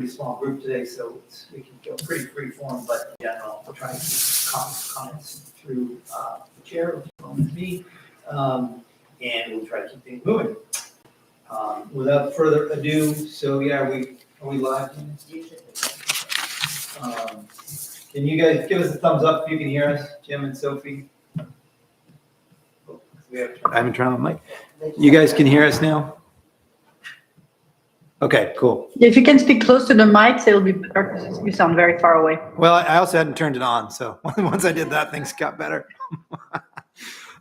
pretty small group today, so we can feel pretty free form, but in general, we'll try to keep comments through the chair, which is me, and we'll try to keep things moving. Without further ado, so yeah, are we live? Can you guys give us a thumbs up if you can hear us, Jim and Sophie? I've been trying my mic. You guys can hear us now? Okay, cool. If you can speak close to the mics, it'll be better because you sound very far away. Well, I also hadn't turned it on, so once I did that, things got better.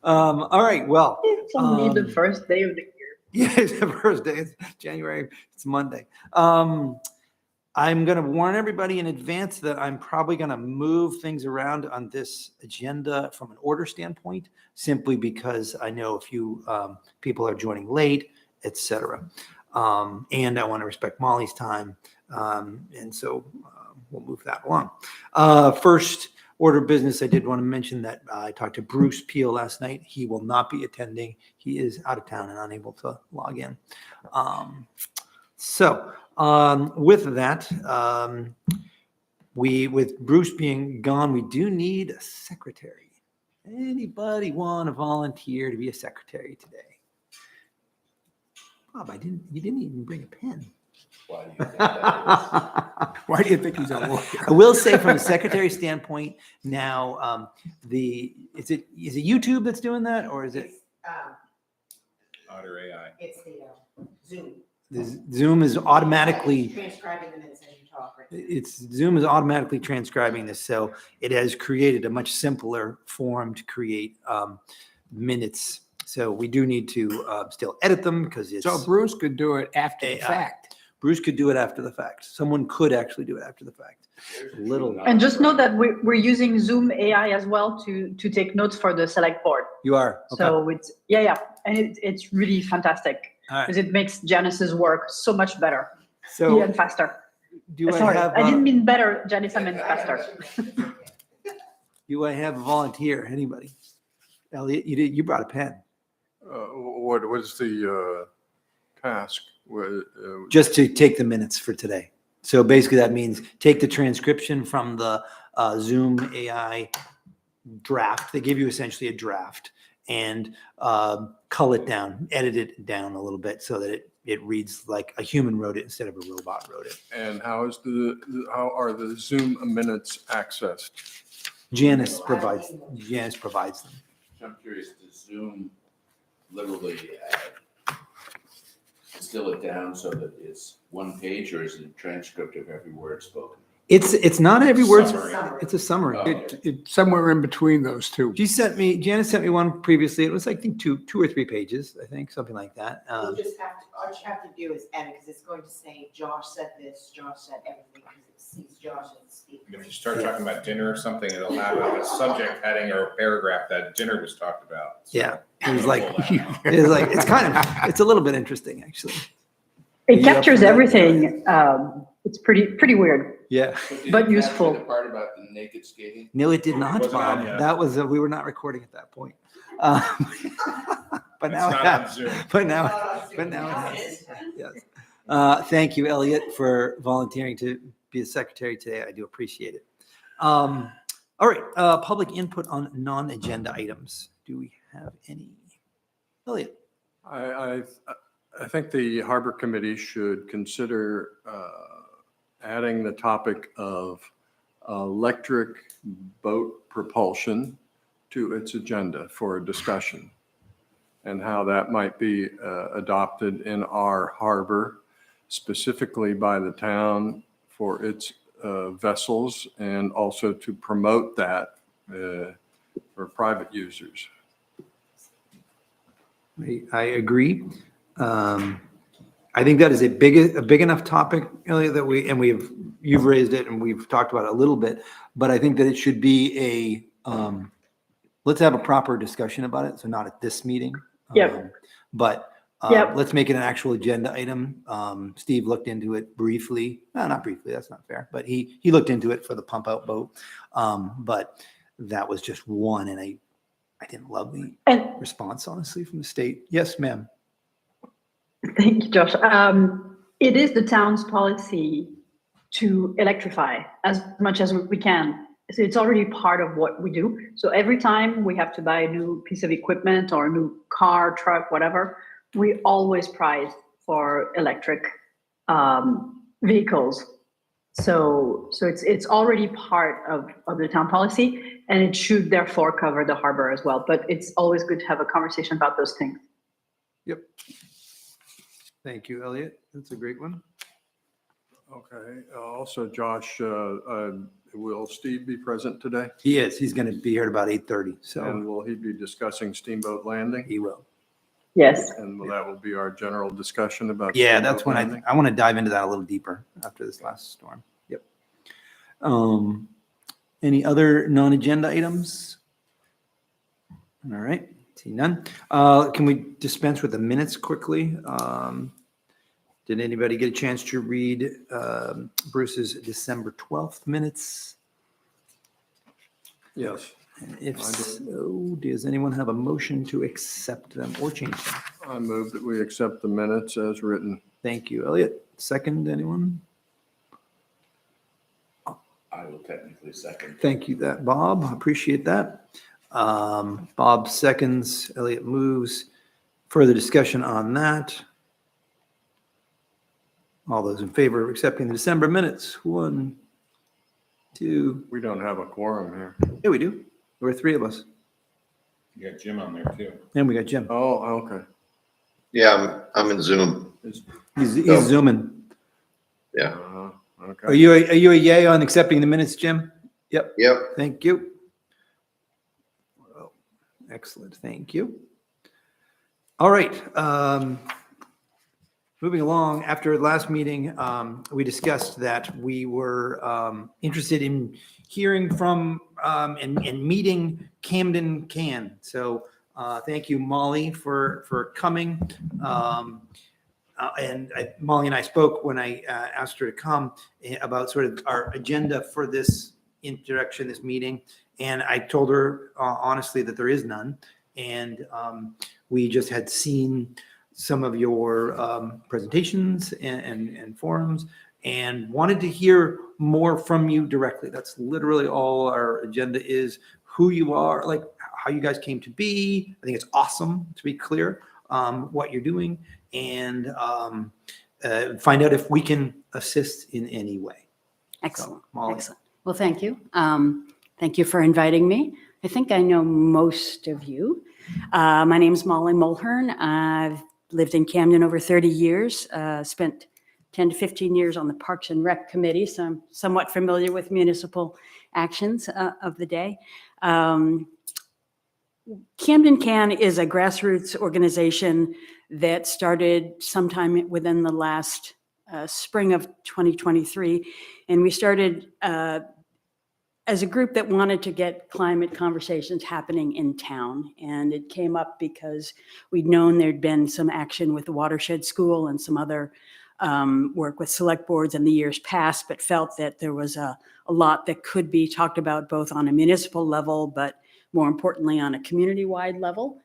All right, well. It's only the first day of the year. Yeah, it's the first day. It's January. It's Monday. I'm going to warn everybody in advance that I'm probably going to move things around on this agenda from an order standpoint, simply because I know a few people are joining late, etc. And I want to respect Molly's time. And so we'll move that along. First order of business, I did want to mention that I talked to Bruce Peel last night. He will not be attending. He is out of town and unable to log in. With that, with Bruce being gone, we do need a secretary. Anybody want to volunteer to be a secretary today? Bob, you didn't even bring a pen. Why do you think that is? Why do you think he's a lawyer? I will say, from a secretary standpoint, now is it YouTube that's doing that, or is it Otter AI. It's the Zoom. Zoom is automatically Transcribing the minutes as you talk. Right? Zoom is automatically transcribing this, so it has created a much simpler form to create minutes. So we do need to still edit them because it's. So Bruce could do it after the fact. Bruce could do it after the fact. Someone could actually do it after the fact. And just know that we're using Zoom AI as well to take notes for the select board. You are. Okay. So it's and it's really fantastic because it makes Janice's work so much better and faster. I didn't mean better, Janice. I meant faster. Do I have a volunteer? Anybody? Elliot, you brought a pen. What is the task? Just to take the minutes for today. So basically that means take the transcription from the Zoom AI draft. They give you essentially a draft and cull it down, edit it down a little bit so that it reads like a human wrote it instead of a robot wrote it. And how are the Zoom minutes accessed? Janice provides them. I'm curious, does Zoom literally distill it down so that it's one page, or is it a transcript of every word spoken? It's not every word. Summary. It's a summary. Oh. It's somewhere in between those two. Janice sent me one previously. It was, I think, two or three pages, I think, something like that. All you have to do is edit, because it's going to say, Josh said this, Josh said everything, because it sees Josh as the speaker. If you start talking about dinner or something, it'll have a subject heading or a paragraph that dinner was talked about. So Yeah, it was like, it's a little bit interesting, actually. It captures everything. It's pretty weird. Yeah. But Did you useful. capture the part about the naked skating? No, it did not, Wasn't Bob. on yet. That was, we were not recording at that point. But It's now, not it on has. Zoom. But now it has. Yes. Thank you, Elliot, for volunteering to be a secretary today. I do appreciate it. All right, public input on non-agenda items. Do we have any? Elliot? I think the Harbor Committee should consider adding the topic of electric boat propulsion to its agenda for a discussion, and how that might be adopted in our harbor, specifically by the town for its vessels, and also to promote that for private users. I agree. I think that is a big enough topic, Elliot, that you've raised it and we've talked about it a little bit, but I think that it should be let's have a proper discussion about it. So not at this meeting. Yep. But Yep. let's make it an actual agenda item. Steve looked into it briefly. No, not briefly. That's not fair. But he looked into it for the pump out boat. But that was just one. And I didn't love the response, honestly, from the state. Yes, ma'am. Thank you, Josh. It is the town's policy to electrify as much as we can. So it's already part of what we do. So every time we have to buy a new piece of equipment or a new car, truck, whatever, we always price for electric vehicles. So it's already part of the town policy, and it should therefore cover the harbor as well. But it's always good to have a conversation about those things. Yep. Thank you, Elliot. That's a great one. Okay. Also, Josh, will Steve be present today? He is. He's going to be here at about 8:30. So And will he be discussing Steamboat Landing? he will. Yes. And that will be our general discussion about. Yeah, that's Steamboat when Landing? I want to dive into that a little deeper after this last storm. Yep. Any other non-agenda items? All right. See none. Can we dispense with the minutes quickly? Did anybody get a chance to read Bruce's December 12th minutes? Yes, If I did. so, does anyone have a motion to accept them or change them? I move that we accept the minutes as written. Thank you, Elliot. Second, anyone? I will technically second. Thank you, Bob. Appreciate that. Bob seconds, Elliot moves. Further discussion on that? All those in favor of accepting the December minutes? 1, 2. We don't have a quorum here. Yeah, we do. We're 3 of us. You got Jim on there too. And we got Jim. Oh, okay. Yeah, I'm in Zoom. He's Oh. zooming. Yeah. Okay. Are you a yay on accepting the minutes, Jim? Yep. Yep. Thank you. Well, excellent. Thank you. All right. Moving along, after last meeting, we discussed that we were interested in hearing from and meeting Camden Can. So thank you, Molly, for coming. Molly and I spoke when I asked her to come about sort of our agenda for this introduction, this meeting. And I told her honestly that there is none. And we just had seen some of your presentations and forums and wanted to hear more from you directly. That's literally all our agenda is, who you are, like how you guys came to be. I think it's awesome, to be clear, what you're doing, and find out if we can assist in any way. Excellent. So, Molly. Excellent. Well, thank you. Thank you for inviting me. I think I know most of you. My name is Molly Mulhern. I've lived in Camden over 30 years, spent 10 to 15 years on the Parks and Rec Committee, so I'm somewhat familiar with municipal actions of the day. Camden Can is a grassroots organization that started sometime within the last spring of 2023, and we started as a group that wanted to get climate conversations happening in town. And it came up because we'd known there'd been some action with the Watershed School and some other work with select boards in the years past, but felt that there was a lot that could be talked about both on a municipal level, but more importantly on a community-wide level.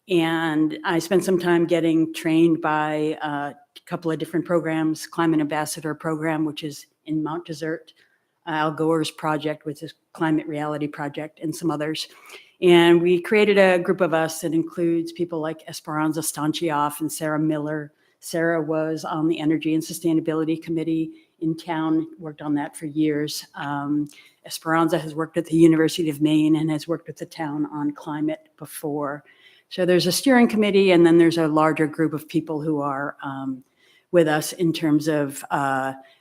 And I spent some time getting trained by a couple of different programs, Climate Ambassador Program, which is in Mount Desert, Al Gore's project, which is Climate Reality Project, and some others. And we created a group of us that includes people like Esperanza Stanchioff and Sarah Miller. Sarah was on the Energy and Sustainability Committee in town, worked on that for years. Esperanza has worked at the University of Maine and has worked with the town on climate before. So there's a steering committee, and then there's a larger group of people who are with us in terms of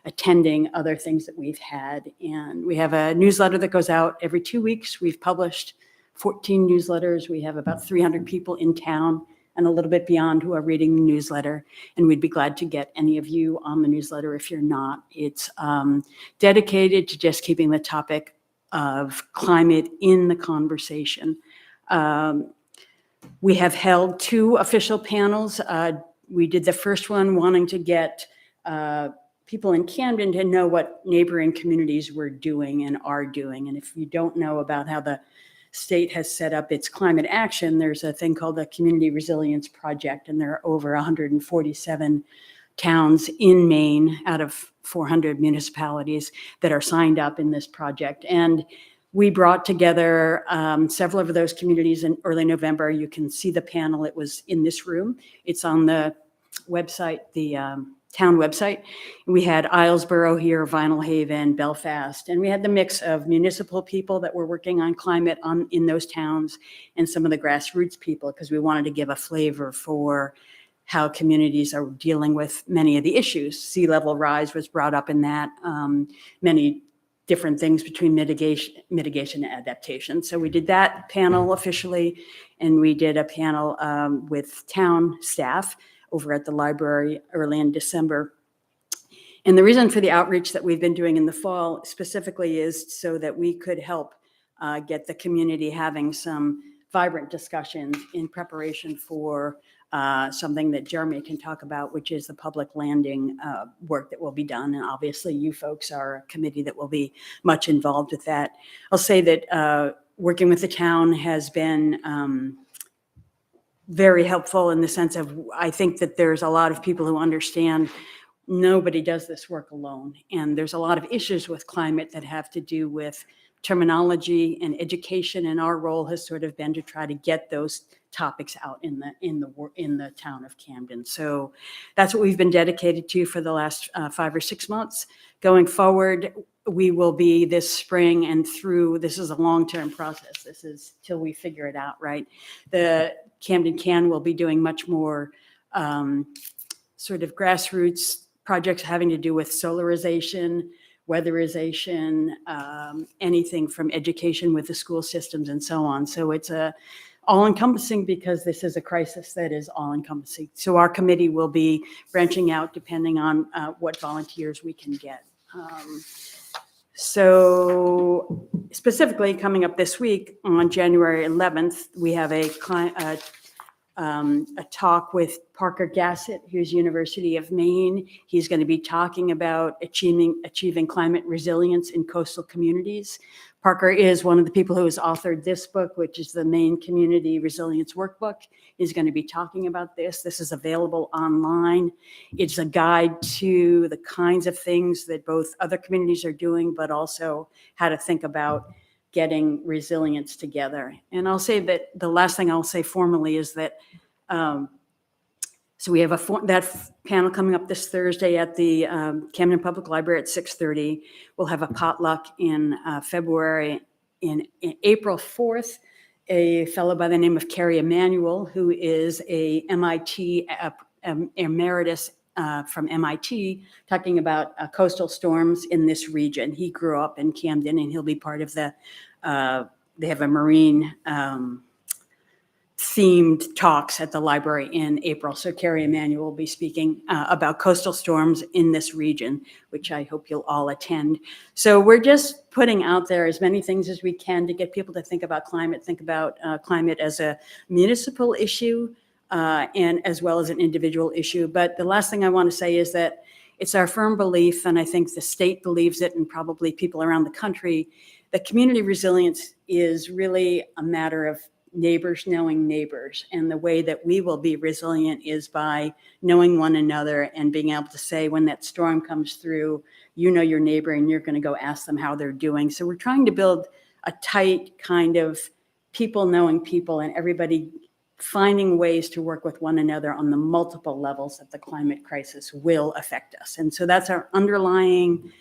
attending other things that we've had. And we have a newsletter that goes out every 2 weeks. We've published 14 newsletters. We have about 300 people in town and a little bit beyond who are reading the newsletter. And we'd be glad to get any of you on the newsletter if you're not. It's dedicated to just keeping the topic of climate in the conversation. We have held 2 official panels. We did the first one wanting to get people in Camden to know what neighboring communities were doing and are doing. And if you don't know about how the state has set up its climate action, there's a thing called the Community Resilience Project, and there are over 147 towns in Maine out of 400 municipalities that are signed up in this project. And we brought together several of those communities in early November. You can see the panel. It was in this room. It's on the website, the town website. We had Islesboro here, Vinyl Haven, Belfast, and we had the mix of municipal people that were working on climate in those towns and some of the grassroots people, because we wanted to give a flavor for how communities are dealing with many of the issues. Sea level rise was brought up in that, many different things between mitigation and adaptation. So we did that panel officially, and we did a panel with town staff over at the library early in December. And the reason for the outreach that we've been doing in the fall specifically is so that we could help get the community having some vibrant discussions in preparation for something that Jeremy can talk about, which is the public landing work that will be done. And obviously you folks are a committee that will be much involved with that. I'll say that working with the town has been very helpful in the sense of, I think that there's a lot of people who understand nobody does this work alone. And there's a lot of issues with climate that have to do with terminology and education. And our role has sort of been to try to get those topics out in the town of Camden. So that's what we've been dedicated to for the last 5 or 6 months. Going forward, we will be this spring and through, this is a long-term process. This is till we figure it out, right? The Camden Can will be doing much more sort of grassroots projects having to do with solarization, weatherization, anything from education with the school systems and so on. So it's a all-encompassing, because this is a crisis that is all-encompassing. So our committee will be branching out depending on what volunteers we can get. So specifically coming up this week on January 11th, we have a talk with Parker Gassett, who's University of Maine. He's going to be talking about achieving climate resilience in coastal communities. Parker is one of the people who has authored this book, which is the Maine Community Resilience Workbook. He's going to be talking about this. This is available online. It's a guide to the kinds of things that both other communities are doing, but also how to think about getting resilience together. And I'll say that the last thing I'll say formally is that, so we have that panel coming up this Thursday at the Camden Public Library at 6:30. We'll have a potluck in February. In April 4th, a fellow by the name of Kerry Emanuel, who is a MIT emeritus from MIT, talking about coastal storms in this region. He grew up in Camden, and he'll be part of the, they have a marine themed talks at the library in April. So Kerry Emanuel will be speaking about coastal storms in this region, which I hope you'll all attend. So we're just putting out there as many things as we can to get people to think about climate as a municipal issue, and as well as an individual issue. But the last thing I want to say is that it's our firm belief, and I think the state believes it, and probably people around the country, that community resilience is really a matter of neighbors knowing neighbors. And the way that we will be resilient is by knowing one another and being able to say, when that storm comes through, you know your neighbor and you're going to go ask them how they're doing. So we're trying to build a tight kind of people knowing people, and everybody finding ways to work with one another on the multiple levels that the climate crisis will affect us. And so that's our underlying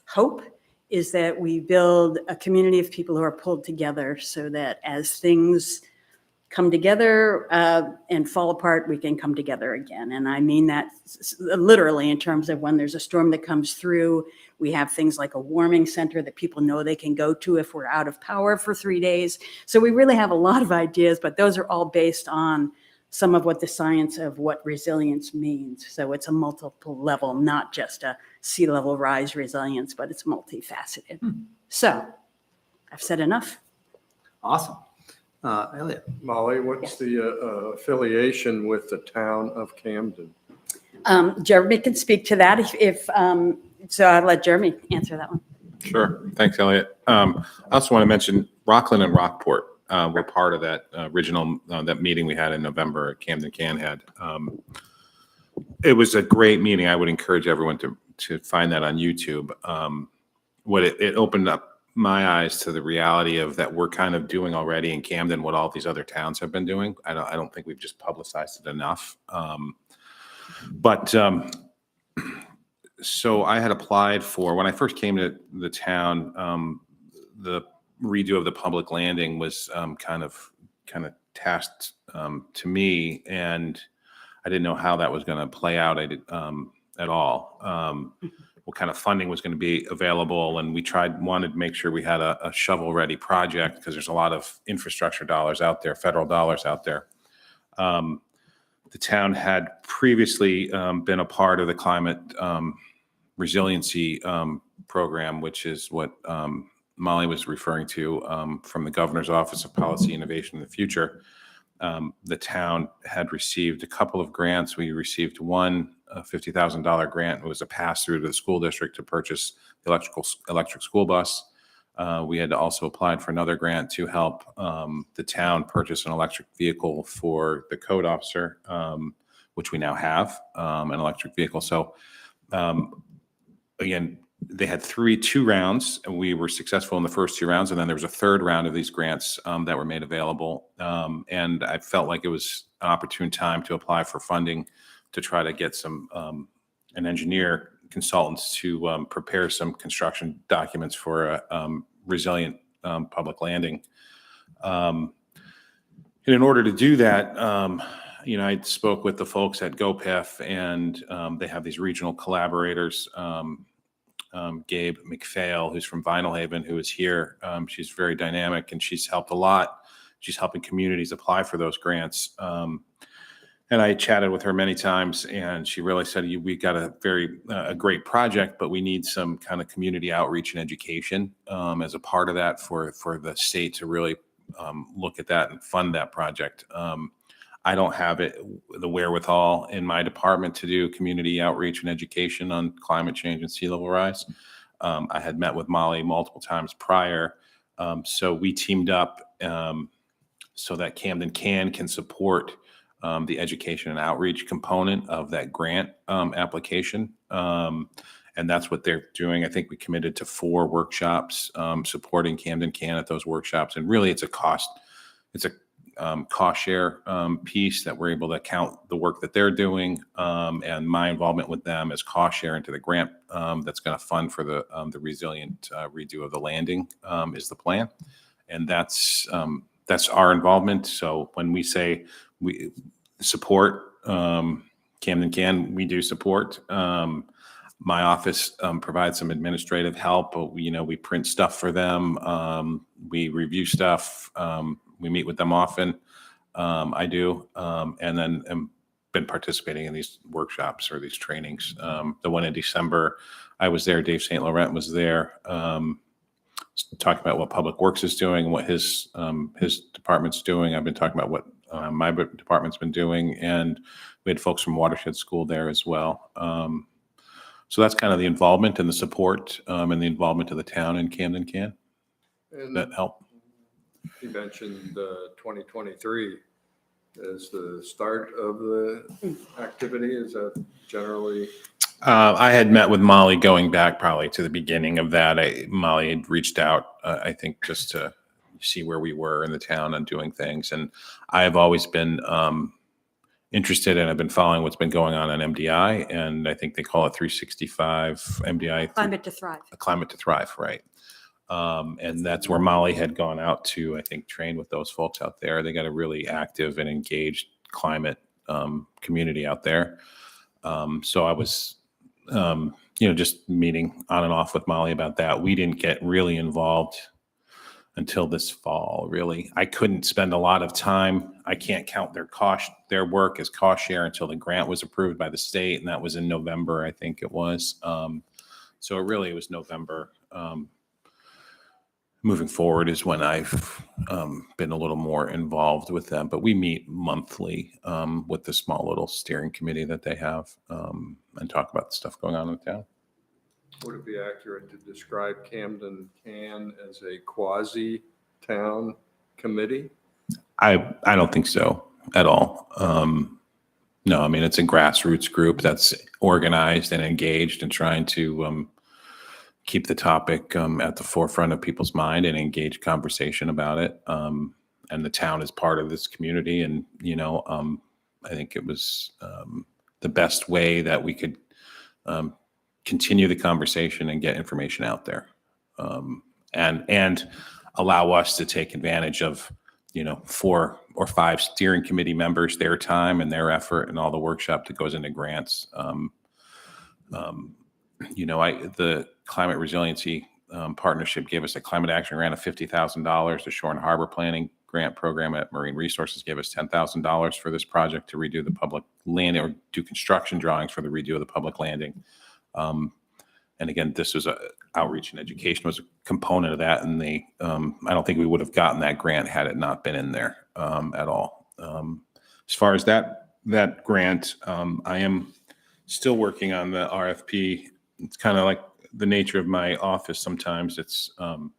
hope, is that we build a community of people who are pulled together so that as things come together and fall apart, we can come together again. And I mean that literally in terms of when there's a storm that comes through, we have things like a warming center that people know they can go to if we're out of power for 3 days. So we really have a lot of ideas, but those are all based on some of what the science of what resilience means. So it's a multiple level, not just a sea level rise resilience, but it's multifaceted. So I've said enough. Awesome. Elliot. Molly, what's the affiliation with the town of Camden? Jeremy can speak to that so I'll let Jeremy answer that one. Sure. Thanks, Elliot. I also want to mention Rockland and Rockport were part of that original that meeting we had in November. Camden Can had. It was a great meeting. I would encourage everyone to find that on YouTube. What it opened up my eyes to the reality of that we're kind of doing already in Camden what all these other towns have been doing. I don't think we've just publicized it enough. So I had applied for, when I first came to the town, the redo of the public landing was kind of tasked to me, and I didn't know how that was going to play out at all. What kind of funding was going to be available, and we wanted to make sure we had a shovel-ready project because there's a lot of infrastructure dollars out there, federal dollars out there. The town had previously been a part of the climate resiliency program, which is what Molly was referring to from the Governor's Office of Policy Innovation in the Future. The town had received a couple of grants. We received one $50,000 grant. It was a pass-through to the school district to purchase the electric school bus. We had also applied for another grant to help the town purchase an electric vehicle for the code officer, which we now have, an electric vehicle. So again, they had two rounds, and we were successful in the first 2 rounds. And then there was a third round of these grants that were made available. And I felt like it was an opportune time to apply for funding to try to get some an engineer consultants to prepare some construction documents for a resilient public landing. And in order to do that, I spoke with the folks at GoPef, and they have these regional collaborators. Gabe McPhail, who's from Vinyl Haven, who is here. She's very dynamic, and she's helped a lot. She's helping communities apply for those grants. And I chatted with her many times, and she really said, we got a great project, but we need some kind of community outreach and education as a part of that for the state to really look at that and fund that project. I don't have the wherewithal in my department to do community outreach and education on climate change and sea level rise. I had met with Molly multiple times prior. So we teamed up so that Camden can support the education and outreach component of that grant application. And that's what they're doing. I think we committed to 4 workshops supporting Camden Can at those workshops. And really it's a cost share piece that we're able to count the work that they're doing, and my involvement with them as cost share into the grant that's going to fund for the resilient redo of the landing is the plan, and that's our involvement. So when we say we support Camden Can, we do support. My office provides some administrative help. We print stuff for them. We review stuff. We meet with them often. I do. And then been participating in these workshops or these trainings. The one in December, I was there. Dave St. Laurent was there, talking about what Public Works is doing and what his department's doing. I've been talking about what my department's been doing. And we had folks from Watershed School there as well. So that's kind of the involvement and the support and the involvement of the town in Camden Can. And That help? you mentioned 2023 as the start of the activity. Is that generally? I had met with Molly going back probably to the beginning of that. Molly had reached out, I think, just to see where we were in the town and doing things. And I have always been interested, and I've been following what's been going on MDI, and I think they call it 365 MDI. Climate to Thrive. Climate to Thrive, right. And that's where Molly had gone out to, I think, train with those folks out there. They got a really active and engaged climate community out there. So I was, just meeting on and off with Molly about that. We didn't get really involved until this fall, really. I couldn't spend a lot of time. I can't count their work as cost share until the grant was approved by the state, and that was in November, I think it was. So it was November. Moving forward is when I've been a little more involved with them, but we meet monthly with the small little steering committee that they have and talk about the stuff going on in the town. Would it be accurate to describe Camden Can as a quasi-town committee? I don't think so at all. No, I mean, it's a grassroots group that's organized and engaged and trying to keep the topic at the forefront of people's mind and engage conversation about it. And the town is part of this community. And, I think it was the best way that we could continue the conversation and get information out there. And allow us to take advantage of, 4 or 5 steering committee members, their time and their effort and all the workshop that goes into grants. The Climate Resiliency Partnership gave us a climate action grant of $50,000. The Shore and Harbor Planning Grant Program at Marine Resources gave us $10,000 for this project to redo the public landing or do construction drawings for the redo of the public landing. And again, this was outreach and education was a component of that. And I don't think we would have gotten that grant had it not been in there at all. As far as that grant, I am still working on the RFP. It's kind of like the nature of my office. Sometimes it's, I'm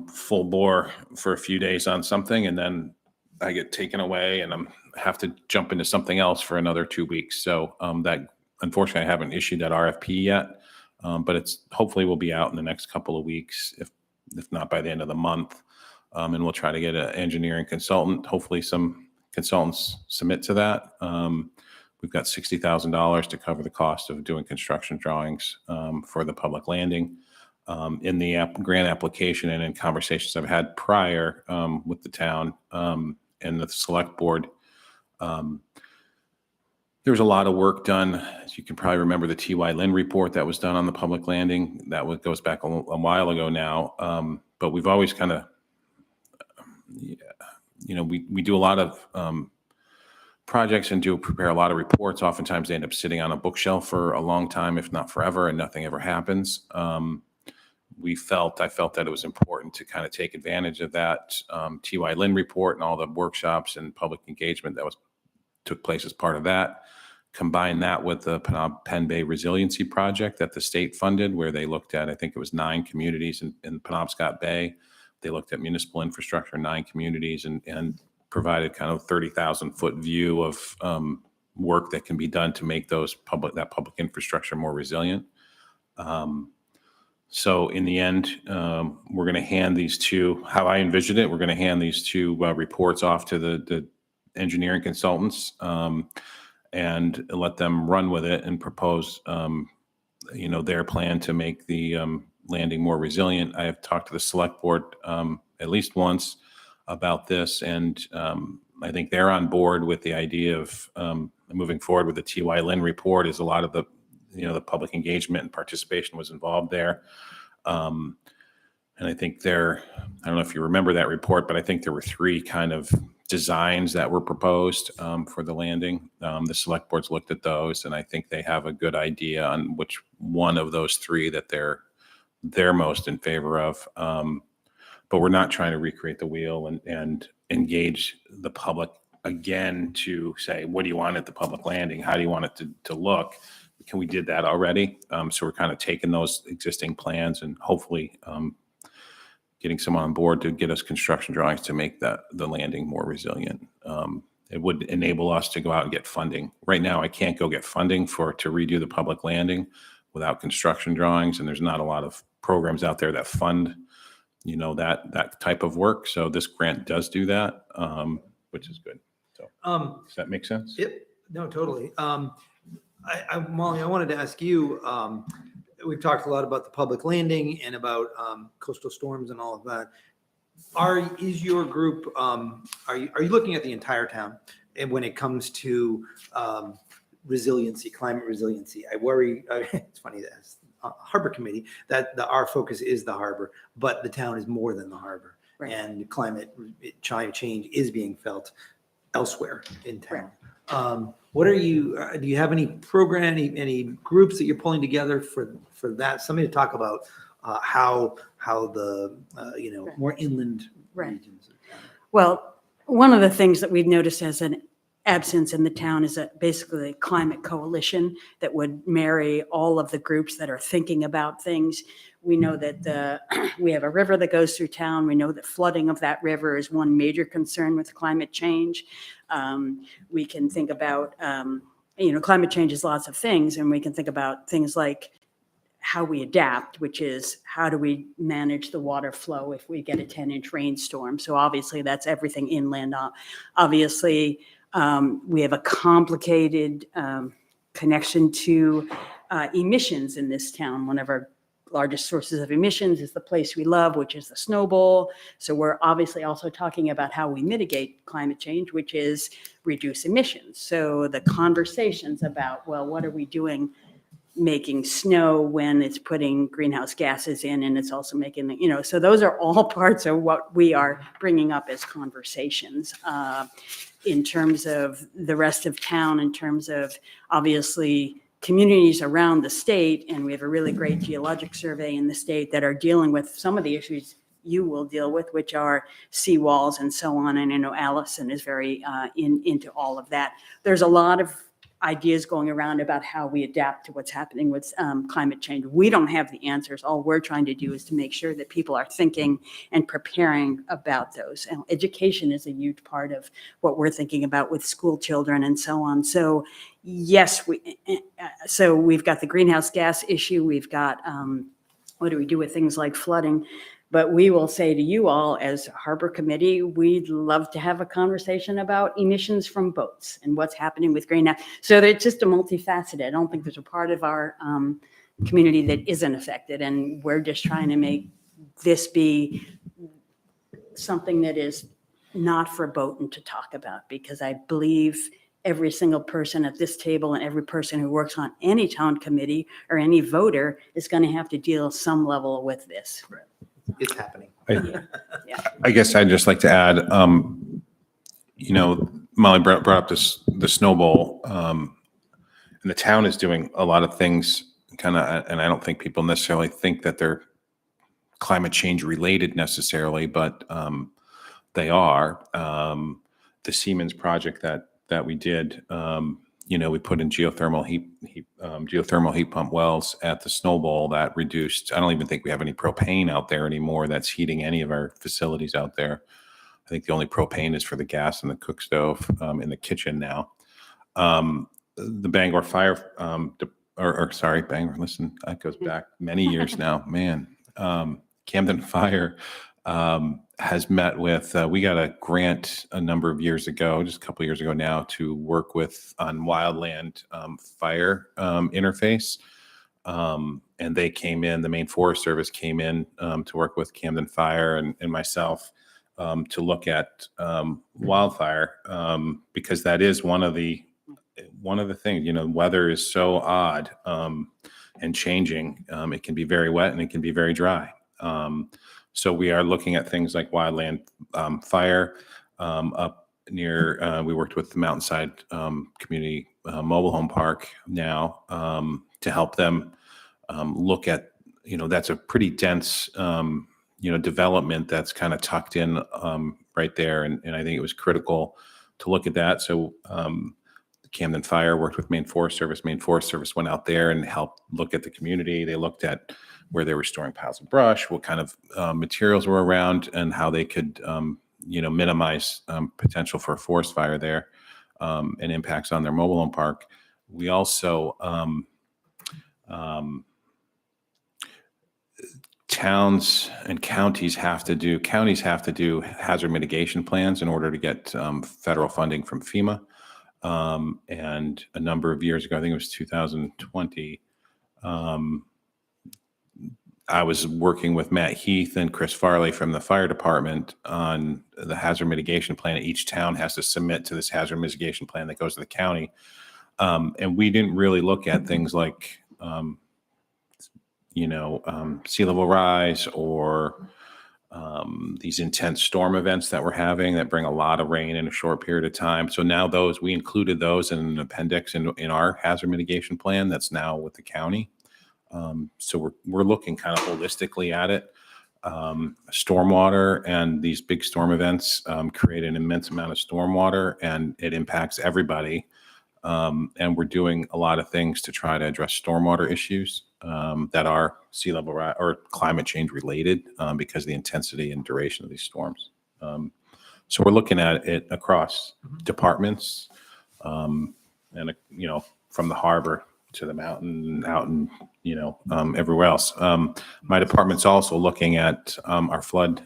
full bore for a few days on something and then I get taken away and have to jump into something else for another 2 weeks. So that unfortunately I haven't issued that RFP yet, but it's hopefully will be out in the next couple of weeks, if not by the end of the month. And we'll try to get an engineering consultant. Hopefully some consultants submit to that. We've got $60,000 to cover the cost of doing construction drawings for the public landing. In the grant application and in conversations I've had prior with the town and the select board, there was a lot of work done. As you can probably remember, the T.Y. Lin report that was done on the public landing. That goes back a while ago now. But we've always kind of, we do a lot of projects and do prepare a lot of reports. Oftentimes they end up sitting on a bookshelf for a long time, if not forever, and nothing ever happens. I felt that it was important to kind of take advantage of that T.Y. Lin report and all the workshops and public engagement that took place as part of that. Combine that with the Penn Bay Resiliency Project that the state funded, where they looked at, I think it was 9 communities in Penobscot Bay. They looked at municipal infrastructure in 9 communities and provided kind of 30,000 foot view of work that can be done to make that public infrastructure more resilient. So in the end, we're going to hand these two, how I envisioned it, we're going to hand these 2 reports off to the engineering consultants and let them run with it and propose, their plan to make the landing more resilient. I have talked to the select board at least once about this, and I think they're on board with the idea of moving forward with the T.Y. Lin report. Is a lot of the the public engagement and participation was involved there. And I think I don't know if you remember that report, but I think there were 3 kind of designs that were proposed for the landing. The select boards looked at those, and I think they have a good idea on which one of those 3 that they're most in favor of. But we're not trying to recreate the wheel and engage the public again to say, what do you want at the public landing? How do you want it to look? We did that already. So we're kind of taking those existing plans and hopefully getting someone on board to get us construction drawings to make the landing more resilient. It would enable us to go out and get funding. Right now, I can't go get funding to redo the public landing without construction drawings, and there's not a lot of programs out there that fund, that type of work. So this grant does do that, which is good. So does that make sense? Yep. No, totally. Molly, I wanted to ask you, we've talked a lot about the public landing and about coastal storms and all of that. Is your group, are you looking at the entire town? And when it comes to resiliency, climate resiliency, I worry, it's funny that Harbor Committee, that our focus is the harbor, but the town is more than the harbor. Right. And climate change is being felt elsewhere in town. What are you, do you have any program, any groups that you're pulling together for that? Somebody to talk about how the, more inland Right. regions. Well, one of the things that we've noticed as an absence in the town is basically a climate coalition that would marry all of the groups that are thinking about things. We know that we have a river that goes through town. We know that flooding of that river is one major concern with climate change. We can think about, climate change is lots of things, and we can think about things like how we adapt, which is how do we manage the water flow if we get a 10-inch rainstorm. So obviously that's everything inland. Obviously, we have a complicated connection to emissions in this town. One of our largest sources of emissions is the place we love, which is the Snow Bowl. So we're obviously also talking about how we mitigate climate change, which is reduce emissions. So the conversations about, well, what are we doing making snow when it's putting greenhouse gases in, and it's also making the, so those are all parts of what we are bringing up as conversations. In terms of the rest of town, in terms of obviously communities around the state, and we have a really great geologic survey in the state that are dealing with some of the issues you will deal with, which are seawalls and so on. And I know Allison is very into all of that. There's a lot of ideas going around about how we adapt to what's happening with climate change. We don't have the answers. All we're trying to do is to make sure that people are thinking and preparing about those. And education is a huge part of what we're thinking about with school children and so on. So yes, so we've got the greenhouse gas issue. We've got, what do we do with things like flooding? But we will say to you all, as Harbor Committee, we'd love to have a conversation about emissions from boats and what's happening with greenhouse. So it's just a multifaceted. I don't think there's a part of our community that isn't affected. And we're just trying to make this be something that is not verboten to talk about, because I believe every single person at this table and every person who works on any town committee or any voter is going to have to deal some level with this. Right. It's happening. I guess I'd just like to add, Molly brought up the Snow Bowl, and the town is doing a lot of things and I don't think people necessarily think that they're climate change related necessarily, but they are. The Siemens project that we did, we put in geothermal heat pump wells at the Snow Bowl that reduced. I don't even think we have any propane out there anymore that's heating any of our facilities out there. I think the only propane is for the gas and the cook stove in the kitchen now. The Bangor Fire, Bangor, listen, that goes back many years now, man. Camden Fire has met with, we got a grant a number of years ago, just a couple of years ago now, to work with on wildland fire interface. And they came in, the Maine Forest Service came in to work with Camden Fire and myself to look at wildfire because that is one of the things, weather is so odd and changing. It can be very wet and it can be very dry. So we are looking at things like wildland fire up near, we worked with the Mountainside Community Mobile Home Park now to help them look at, that's a pretty dense, development that's kind of tucked in right there. And I think it was critical to look at that. So Camden Fire worked with Maine Forest Service. Maine Forest Service went out there and helped look at the community. They looked at where they were storing piles of brush, what kind of materials were around, and how they could, minimize potential for a forest fire there and impacts on their mobile home park. We also, towns and counties have to do hazard mitigation plans in order to get federal funding from FEMA. And a number of years ago, I think it was 2020, I was working with Matt Heath and Chris Farley from the fire department on the hazard mitigation plan. Each town has to submit to this hazard mitigation plan that goes to the county. And we didn't really look at things like, sea level rise or these intense storm events that we're having that bring a lot of rain in a short period of time. So now we included those in an appendix in our hazard mitigation plan that's now with the county. So we're looking kind of holistically at it. stormwater, and these big storm events create an immense amount of stormwater, and it impacts everybody. And we're doing a lot of things to try to address stormwater issues that are sea level or climate change related because of the intensity and duration of these storms. So we're looking at it across departments, and from the harbor to the mountain, out and everywhere else. My department's also looking at our flood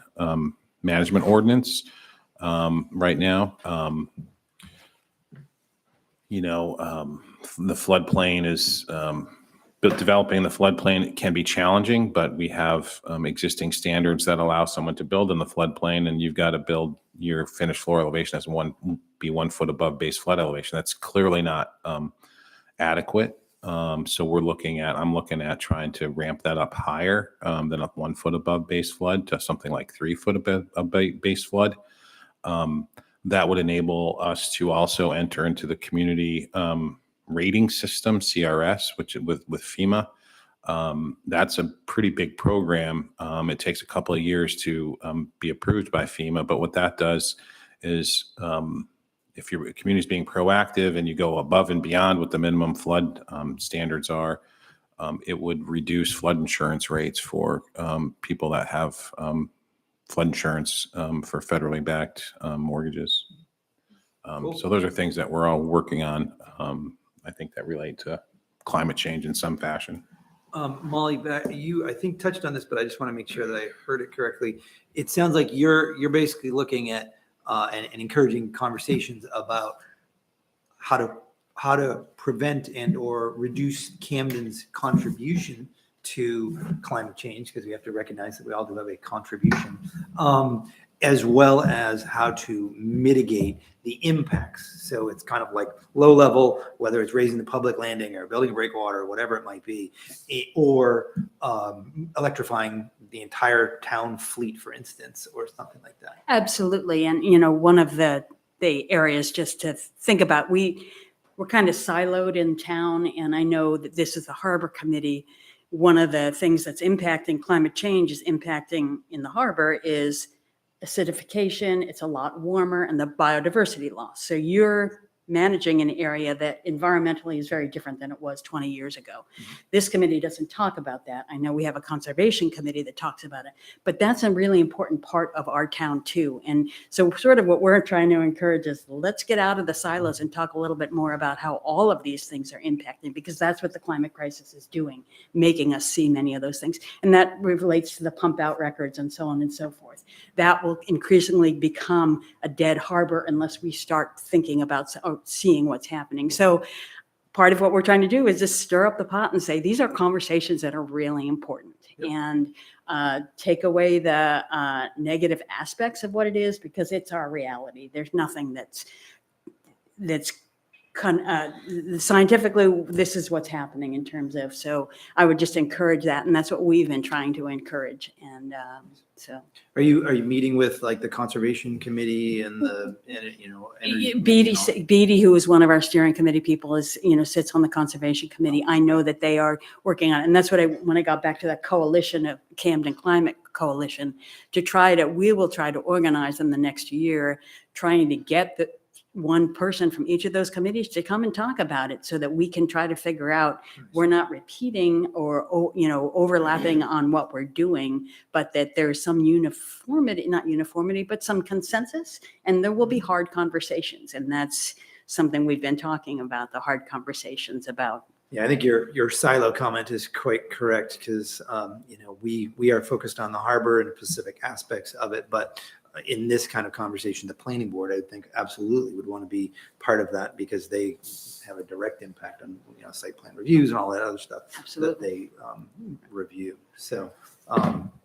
management ordinance right now. The floodplain is but developing the floodplain can be challenging, but we have existing standards that allow someone to build in the floodplain, and you've got to build your finished floor elevation as 1 foot above base flood elevation. That's clearly not adequate. So I'm looking at trying to ramp that up higher than up 1 foot above base flood to something like 3 foot above base flood. That would enable us to also enter into the community rating system, CRS, which with FEMA. That's a pretty big program. It takes a couple of years to be approved by FEMA, but what that does is if your community is being proactive and you go above and beyond what the minimum flood standards are, it would reduce flood insurance rates for people that have flood insurance for federally backed mortgages. Cool. So those are things that we're all working on. I think that relate to climate change in some fashion. Molly, you I think touched on this, but I just want to make sure that I heard it correctly. It sounds like you're basically looking at and encouraging conversations about how to prevent and or reduce Camden's contribution to climate change, because we have to recognize that we all do have a contribution, as well as how to mitigate the impacts. So it's kind of like low level, whether it's raising the public landing or building a breakwater or whatever it might be, or electrifying the entire town fleet, for instance, or something like that. Absolutely. And, one of the areas just to think about, we're kind of siloed in town, and I know that this is the Harbor Committee. One of the things that's impacting climate change is impacting in the harbor is acidification. It's a lot warmer, and the biodiversity loss. So you're managing an area that environmentally is very different than it was 20 years ago. Mm-hmm. This committee doesn't talk about that. I know we have a conservation committee that talks about it, but that's a really important part of our town too. And so sort of what we're trying to encourage is let's get out of the silos and talk a little bit more about how all of these things are impacting, because that's what the climate crisis is doing, making us see many of those things. And that relates to the pump out records and so on and so forth. That will increasingly become a dead harbor unless we start thinking about seeing what's happening. So part of what we're trying to do is just stir up the pot and say, these are conversations that are really important. Yep. And take away the negative aspects of what it is, because it's our reality. There's nothing that's scientifically, this is what's happening in terms of, so I would just encourage that. And that's what we've been trying to encourage. And so. Are you meeting with like the conservation committee and Beatty, who is one of our steering committee people, sits on the conservation committee. I know that they are working on it. And that's what when I got back to that coalition of Camden Climate Coalition, we will try to organize in the next year, trying to get the one person from each of those committees to come and talk about it, so that we can try to figure out we're not repeating or overlapping on what we're doing, but that there's some not uniformity, but some consensus, and there will be hard conversations. And that's something we've been talking about, the hard conversations about. Yeah, I think your silo comment is quite correct, because we are focused on the harbor and specific aspects of it, but in this kind of conversation, the planning board, I think, absolutely would want to be part of that, because they have a direct impact on site plan reviews and all that other stuff. Absolutely. That they review. So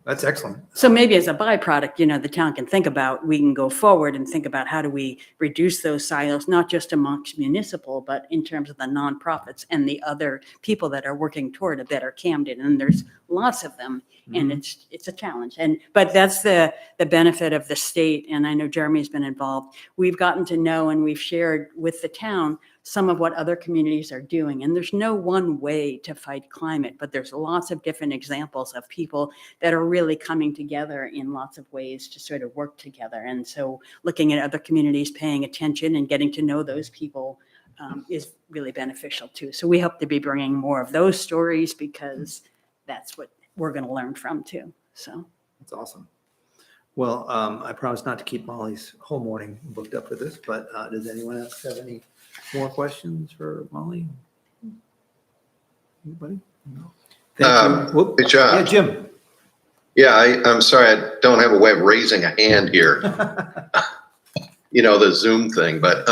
that's excellent. So maybe as a byproduct, the town can think about, we can go forward and think about how do we reduce those silos, not just amongst municipal, but in terms of the nonprofits and the other people that are working toward a better Camden. And there's lots of them. And it's a challenge. But that's the benefit of the state. And I know Jeremy's been involved. We've gotten to know and we've shared with the town some of what other communities are doing. And there's no one way to fight climate, but there's lots of different examples of people that are really coming together in lots of ways to sort of work together. And so looking at other communities, paying attention and getting to know those people is really beneficial too. So we hope to be bringing more of those stories because that's what we're going to learn from too. So That's awesome. Well, I promise not to keep Molly's whole morning booked up for this, but does anyone else have any more questions for Molly? Anybody? No. Thank you. Whoop. Hey, John. Yeah, Jim. Yeah, I'm sorry, I don't have a way of raising a hand here. The Zoom thing, but,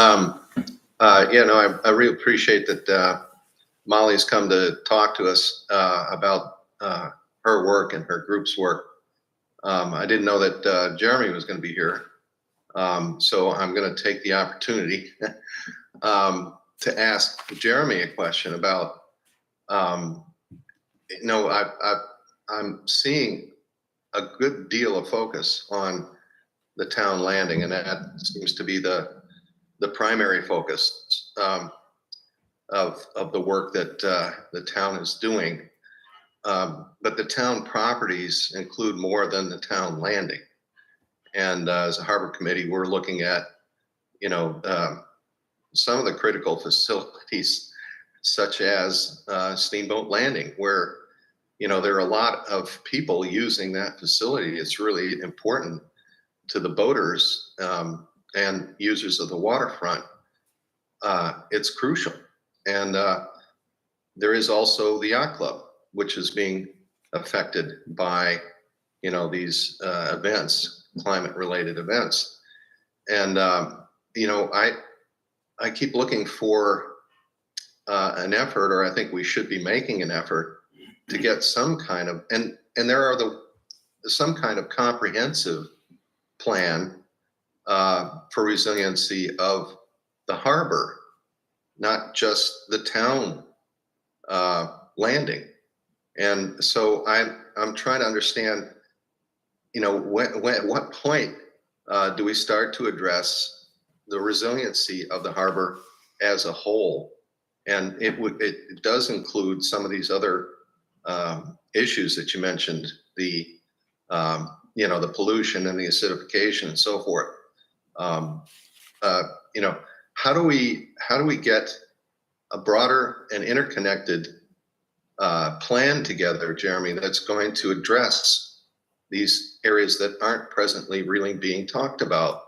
I really appreciate that Molly's come to talk to us about her work and her group's work. I didn't know that Jeremy was going to be here. So I'm going to take the opportunity to ask Jeremy a question about, I'm seeing a good deal of focus on the town landing, and that seems to be the primary focus of the work that the town is doing. But the town properties include more than the town landing. And as a harbor committee, we're looking at, some of the critical facilities, such as Steamboat Landing, where, there are a lot of people using that facility. It's really important to the boaters and users of the waterfront. It's crucial. And there is also the yacht club, which is being affected by, these events, climate-related events. And, I keep looking for an effort, or I think we should be making an effort to get some kind of, and there are some kind of comprehensive plan for resiliency of the harbor, not just the town landing. And so I'm trying to understand, at what point do we start to address the resiliency of the harbor as a whole? And it does include some of these other issues that you mentioned, the pollution and the acidification and so forth. How do we get a broader and interconnected plan together, Jeremy, that's going to address these areas that aren't presently really being talked about?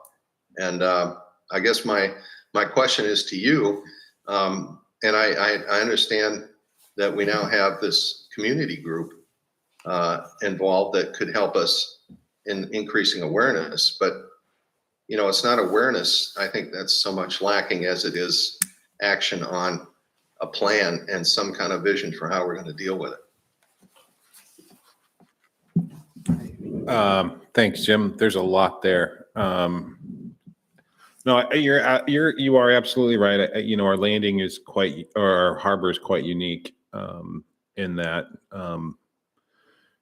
And I guess my question is to you, and I understand that we now have this community group involved that could help us in increasing awareness, but it's not awareness. I think that's so much lacking as it is action on a plan and some kind of vision for how we're going to deal with it. Thanks, Jim. There's a lot there. No, you are absolutely right. Our landing is our harbor is quite unique in that,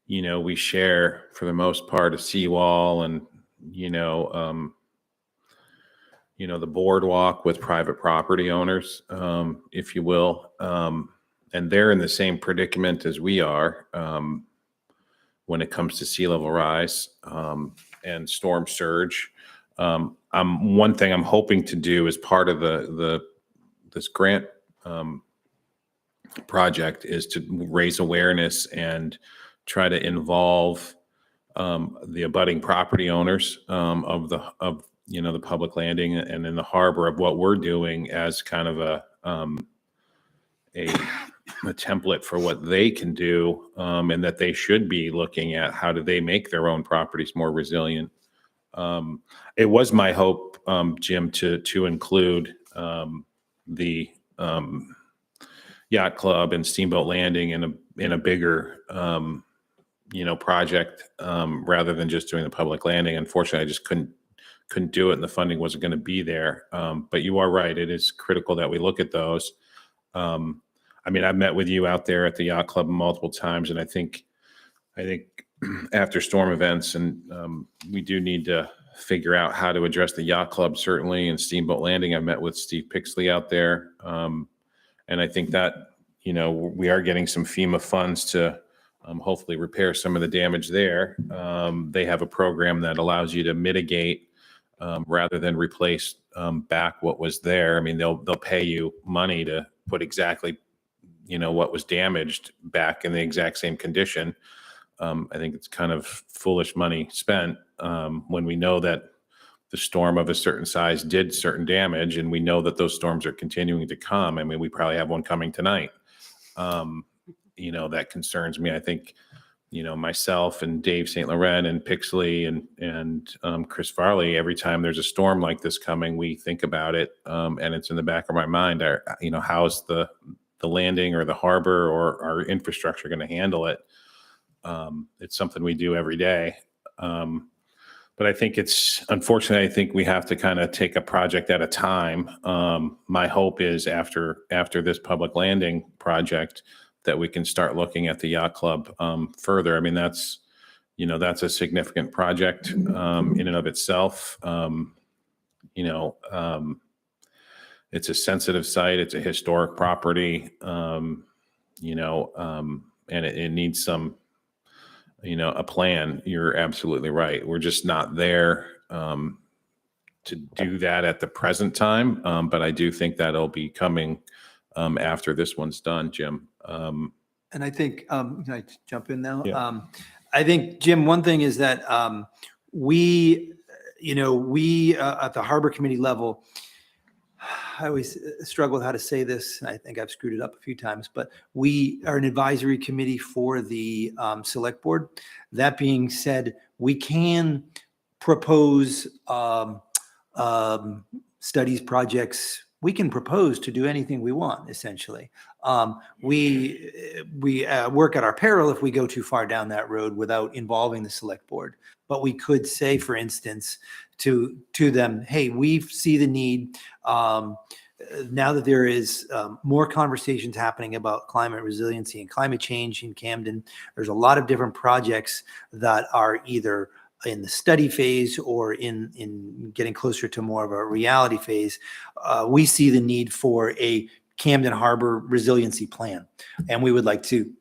we share for the most part a seawall and, the boardwalk with private property owners, if you will. And they're in the same predicament as we are when it comes to sea level rise and storm surge. One thing I'm hoping to do as part of this grant project is to raise awareness and try to involve the abutting property owners of the public landing and in the harbor of what we're doing as kind of a template for what they can do, and that they should be looking at how do they make their own properties more resilient. It was my hope, Jim, to include the yacht club and Steamboat Landing in a bigger project rather than just doing the public landing. Unfortunately, I just couldn't do it, and the funding wasn't going to be there. But you are right; it is critical that we look at those. I've met with you out there at the yacht club multiple times, and I think I think after storm events, and we do need to figure out how to address the yacht club, certainly, and Steamboat Landing. I met with Steve Pixley out there. And I think that, we are getting some FEMA funds to hopefully repair some of the damage there. They have a program that allows you to mitigate rather than replace back what was there. I mean, they'll pay you money to put exactly, what was damaged back in the exact same condition. I think it's kind of foolish money spent when we know that the storm of a certain size did certain damage, and we know that those storms are continuing to come. I mean, we probably have one coming tonight. That concerns me. I think, myself and Dave St. Laurent and Pixley and Chris Farley, every time there's a storm like this coming, we think about it, and it's in the back of my mind. How's the landing or the harbor or our infrastructure going to handle it? It's something we do every day. But I think unfortunately, I think we have to kind of take a project at a time. My hope is after this public landing project that we can start looking at the yacht club further. I mean, that's a significant project in and of itself. It's a sensitive site. It's a historic property, and it needs some, a plan. You're absolutely right. We're just not there to do that at the present time. But I do think that'll be coming after this one's done, Jim. And I think, can I jump in now? Yeah. I think, Jim, one thing is that we at the Harbor Committee level, I always struggle with how to say this. I think I've screwed it up a few times, but we are an advisory committee for the select board. That being said, we can propose studies, projects. We can propose to do anything we want, essentially. We work at our peril if we go too far down that road without involving the select board. But we could say, for instance, to them, hey, we see the need now that there is more conversations happening about climate resiliency and climate change in Camden. There's a lot of different projects that are either in the study phase or in getting closer to more of a reality phase. We see the need for a Camden Harbor resiliency plan, and we would like to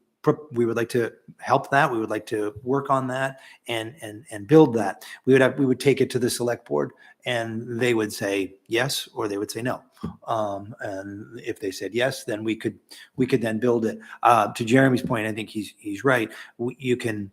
help that. We would like to work on that and build that. We would take it to the select board, and they would say yes, or they would say no. And if they said yes, then we could then build it. To Jeremy's point, I think he's right. You can.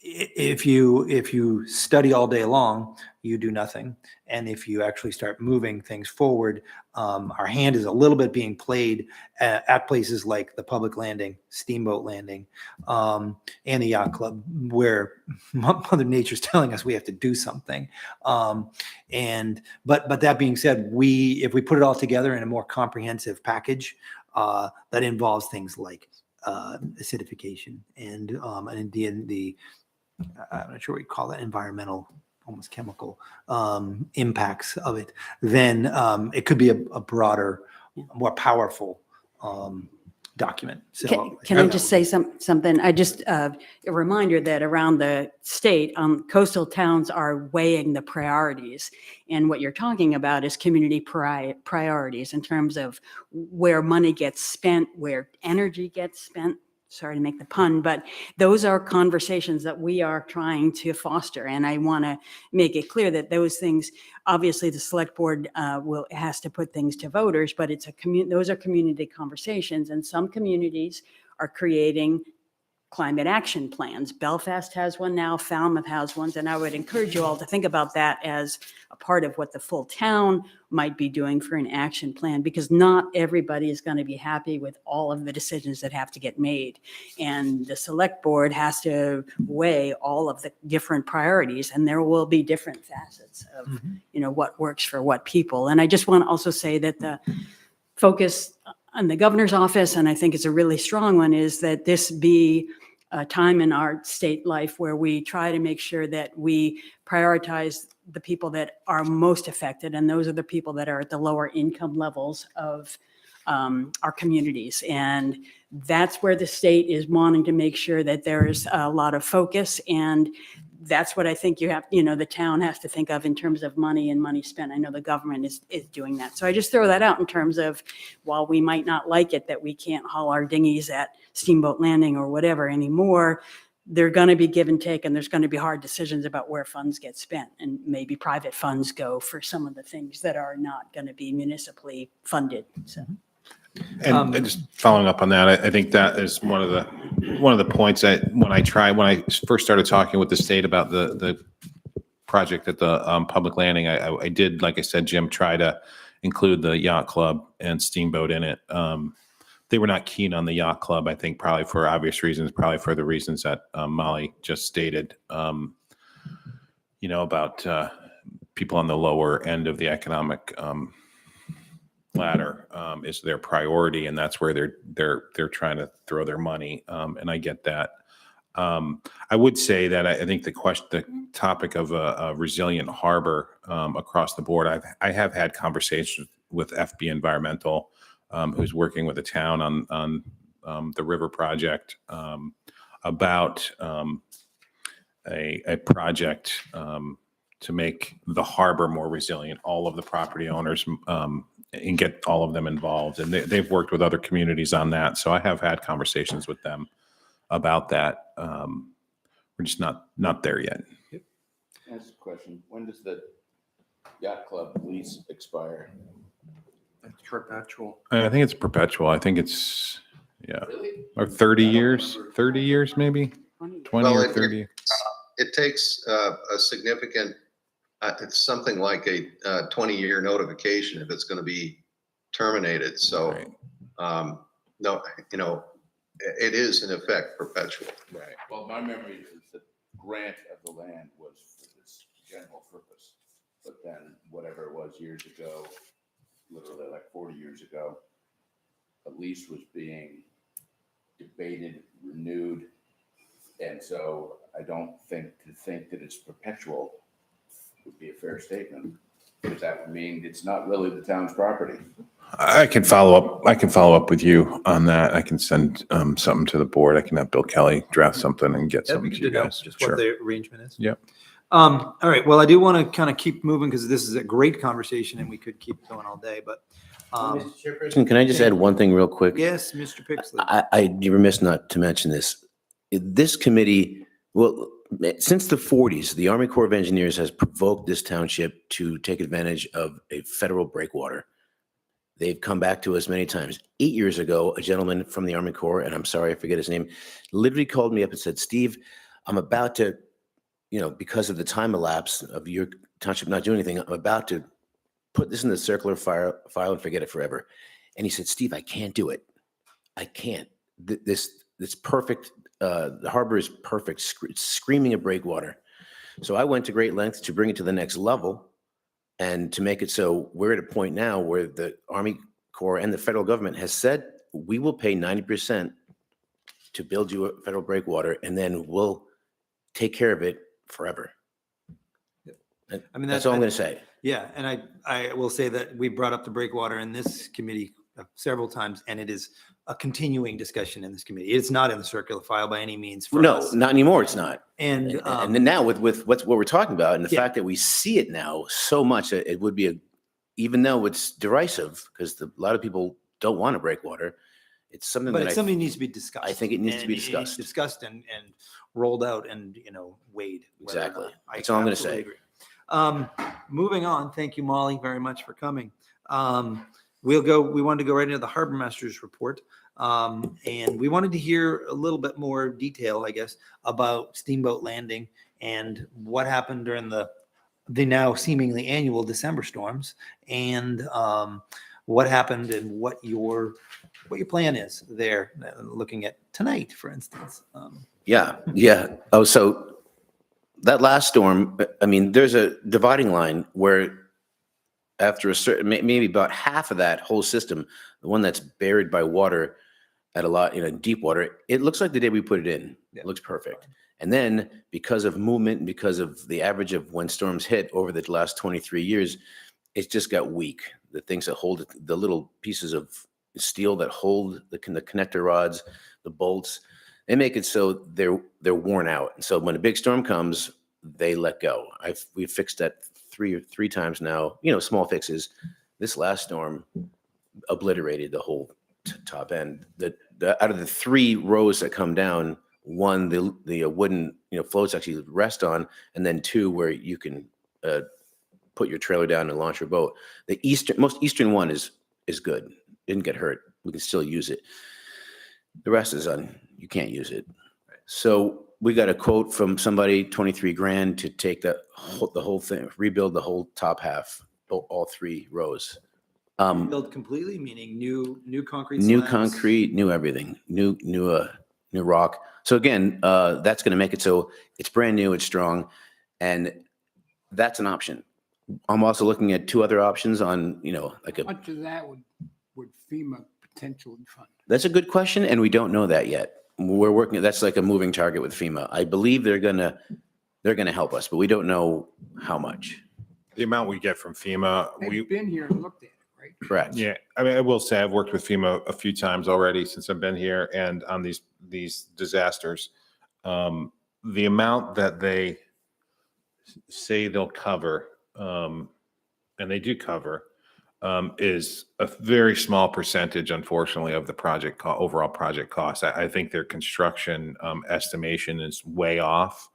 If you study all day long, you do nothing. And if you actually start moving things forward, our hand is a little bit being played at places like the public landing, Steamboat Landing, and the yacht club, where Mother Nature's telling us we have to do something. But that being said, if we put it all together in a more comprehensive package that involves things like acidification and the I'm not sure what you call that, environmental, almost chemical impacts of it, then it could be a broader, more powerful document. So Can I just say something? I just, a reminder that around the state, coastal towns are weighing the priorities. And what you're talking about is community priorities in terms of where money gets spent, where energy gets spent. Sorry to make the pun, but those are conversations that we are trying to foster. And I want to make it clear that those things, obviously the select board has to put things to voters, but those are community conversations. And some communities are creating climate action plans. Belfast has one now, Falmouth has one, and I would encourage you all to think about that as a part of what the full town might be doing for an action plan, because not everybody is going to be happy with all of the decisions that have to get made. And the select board has to weigh all of the different priorities, and there will be different facets of, what works for what people. And I just want to also say that the focus on the governor's office, and I think it's a really strong one, is that this be a time in our state life where we try to make sure that we prioritize the people that are most affected, and those are the people that are at the lower income levels of our communities. And that's where the state is wanting to make sure that there's a lot of focus. And that's what I think the town has to think of in terms of money and money spent. I know the government is doing that. So I just throw that out in terms of, while we might not like it that we can't haul our dinghies at Steamboat Landing or whatever anymore, they're going to be give and take, and there's going to be hard decisions about where funds get spent, and maybe private funds go for some of the things that are not going to be municipally funded. So. And just following up on that, I think that is one of the points that when I first started talking with the state about the project at the public landing, I did, like I said, Jim, try to include the yacht club and Steamboat in it. They were not keen on the yacht club, I think, probably for obvious reasons, probably for the reasons that Molly just stated, about people on the lower end of the economic ladder is their priority, and that's where they're trying to throw their money. And I get that. I would say that I think the topic of a resilient harbor across the board, I have had conversations with FB Environmental, who's working with the town on the river project, about a project to make the harbor more resilient, all of the property owners, and get all of them involved. And they've worked with other communities on that. So I have had conversations with them about that. We're just not there yet. That's a question. When does the yacht club lease expire? It's perpetual. I think it's perpetual. I think it's, Really? or 30 years, 30 years maybe, 20 Well, or it- 30. It takes a significant, it's something like a 20-year notification if it's going to be terminated. So, Right. no, it is in effect perpetual. Right. Well, my memory is that grant of the land was for this general purpose. But then whatever it was years ago, literally like 40 years ago, a lease was being debated, renewed. And so I don't think that it's perpetual would be a fair statement, because that would mean it's not really the town's property. I can follow up with you on that. I can send something to the board. I can have Bill Kelly draft something and get That'd be something to good you to know, guys. just Sure. what the arrangement is. Yep. All right. Well, I do want to kind of keep moving because this is a great conversation and we could keep going all day, but Mr. Chairperson, can I just add one thing real quick? yes, Mr. Pixley. I'd be remiss not to mention this. This committee, well, since the 40s, the Army Corps of Engineers has provoked this township to take advantage of a federal breakwater. They've come back to us many times. 8 years ago, a gentleman from the Army Corps, and I'm sorry, I forget his name, literally called me up and said, Steve, I'm about to, because of the time elapse of your township not doing anything, I'm about to put this in the circular file and forget it forever. And he said, Steve, I can't do it. I can't. This perfect. The harbor is perfect. It's screaming of breakwater. So I went to great lengths to bring it to the next level and to make it so we're at a point now where the Army Corps and the federal government has said, we will pay 90% to build you a federal breakwater, and then we'll take care of it forever. I mean, That's all I'm going to say. Yeah, and I will say that we brought up the breakwater in this committee several times, and it is a continuing discussion in this committee. It's not in the circular file by any means for No, us. not anymore. It's not. And And then now with what we're talking about and the Yeah. fact that we see it now so much, it would be even though it's derisive because a lot of people don't want to break water, it's something but that it's something that needs to be discussed. I think it needs to be And discussed. Discussed and rolled out and, weighed. whether or Exactly. not. That's all I'm gonna absolutely say. agree. Moving on, thank you, Molly, very much for coming. We wanted to go right into the Harbor Master's report. And we wanted to hear a little bit more detail, I guess, about Steamboat Landing and what happened during the now seemingly annual December storms, and what happened and what your plan is there, looking at tonight, for instance. Yeah. Oh, so that last storm, I mean, there's a dividing line where after a certain, maybe about half of that whole system, the one that's buried by water at a lot, deep water, it looks like the day we put it in. Yeah. It looks perfect. And then because of movement and because of the average of when storms hit over the last 23 years, it just got weak. The things that hold it, the little pieces of steel that hold the connector rods, the bolts. They make it so they're worn out. And so when a big storm comes, they let go. We've fixed that three times now, small fixes. This last storm obliterated the whole top end. Out of the 3 rows that come down, one, the wooden, floats actually rest on, and then 2 where you can put your trailer down and launch your boat. The most eastern one is good. Didn't get hurt. We can still use it. The rest is you can't use it. So we got a quote from somebody, 23 grand to take the whole thing, rebuild the whole top half, all 3 rows. Build completely, meaning new concrete New slabs? concrete, new everything, new rock. So again, that's going to make it so it's brand new, it's strong, and that's an option. I'm also looking at 2 other options on, like How much of that would FEMA potentially fund? That's a good question, and we don't know that yet. We're working. That's like a moving target with FEMA. I believe they're gonna help us, but we don't know how much. The amount we get from FEMA, They've been here and looked at it, right? Correct. yeah, I mean, I will say I've worked with FEMA a few times already since I've been here, and on these disasters, the amount that they say they'll cover, and they do cover, is a very small percentage, unfortunately, of the overall project cost. I think their construction estimation is way off,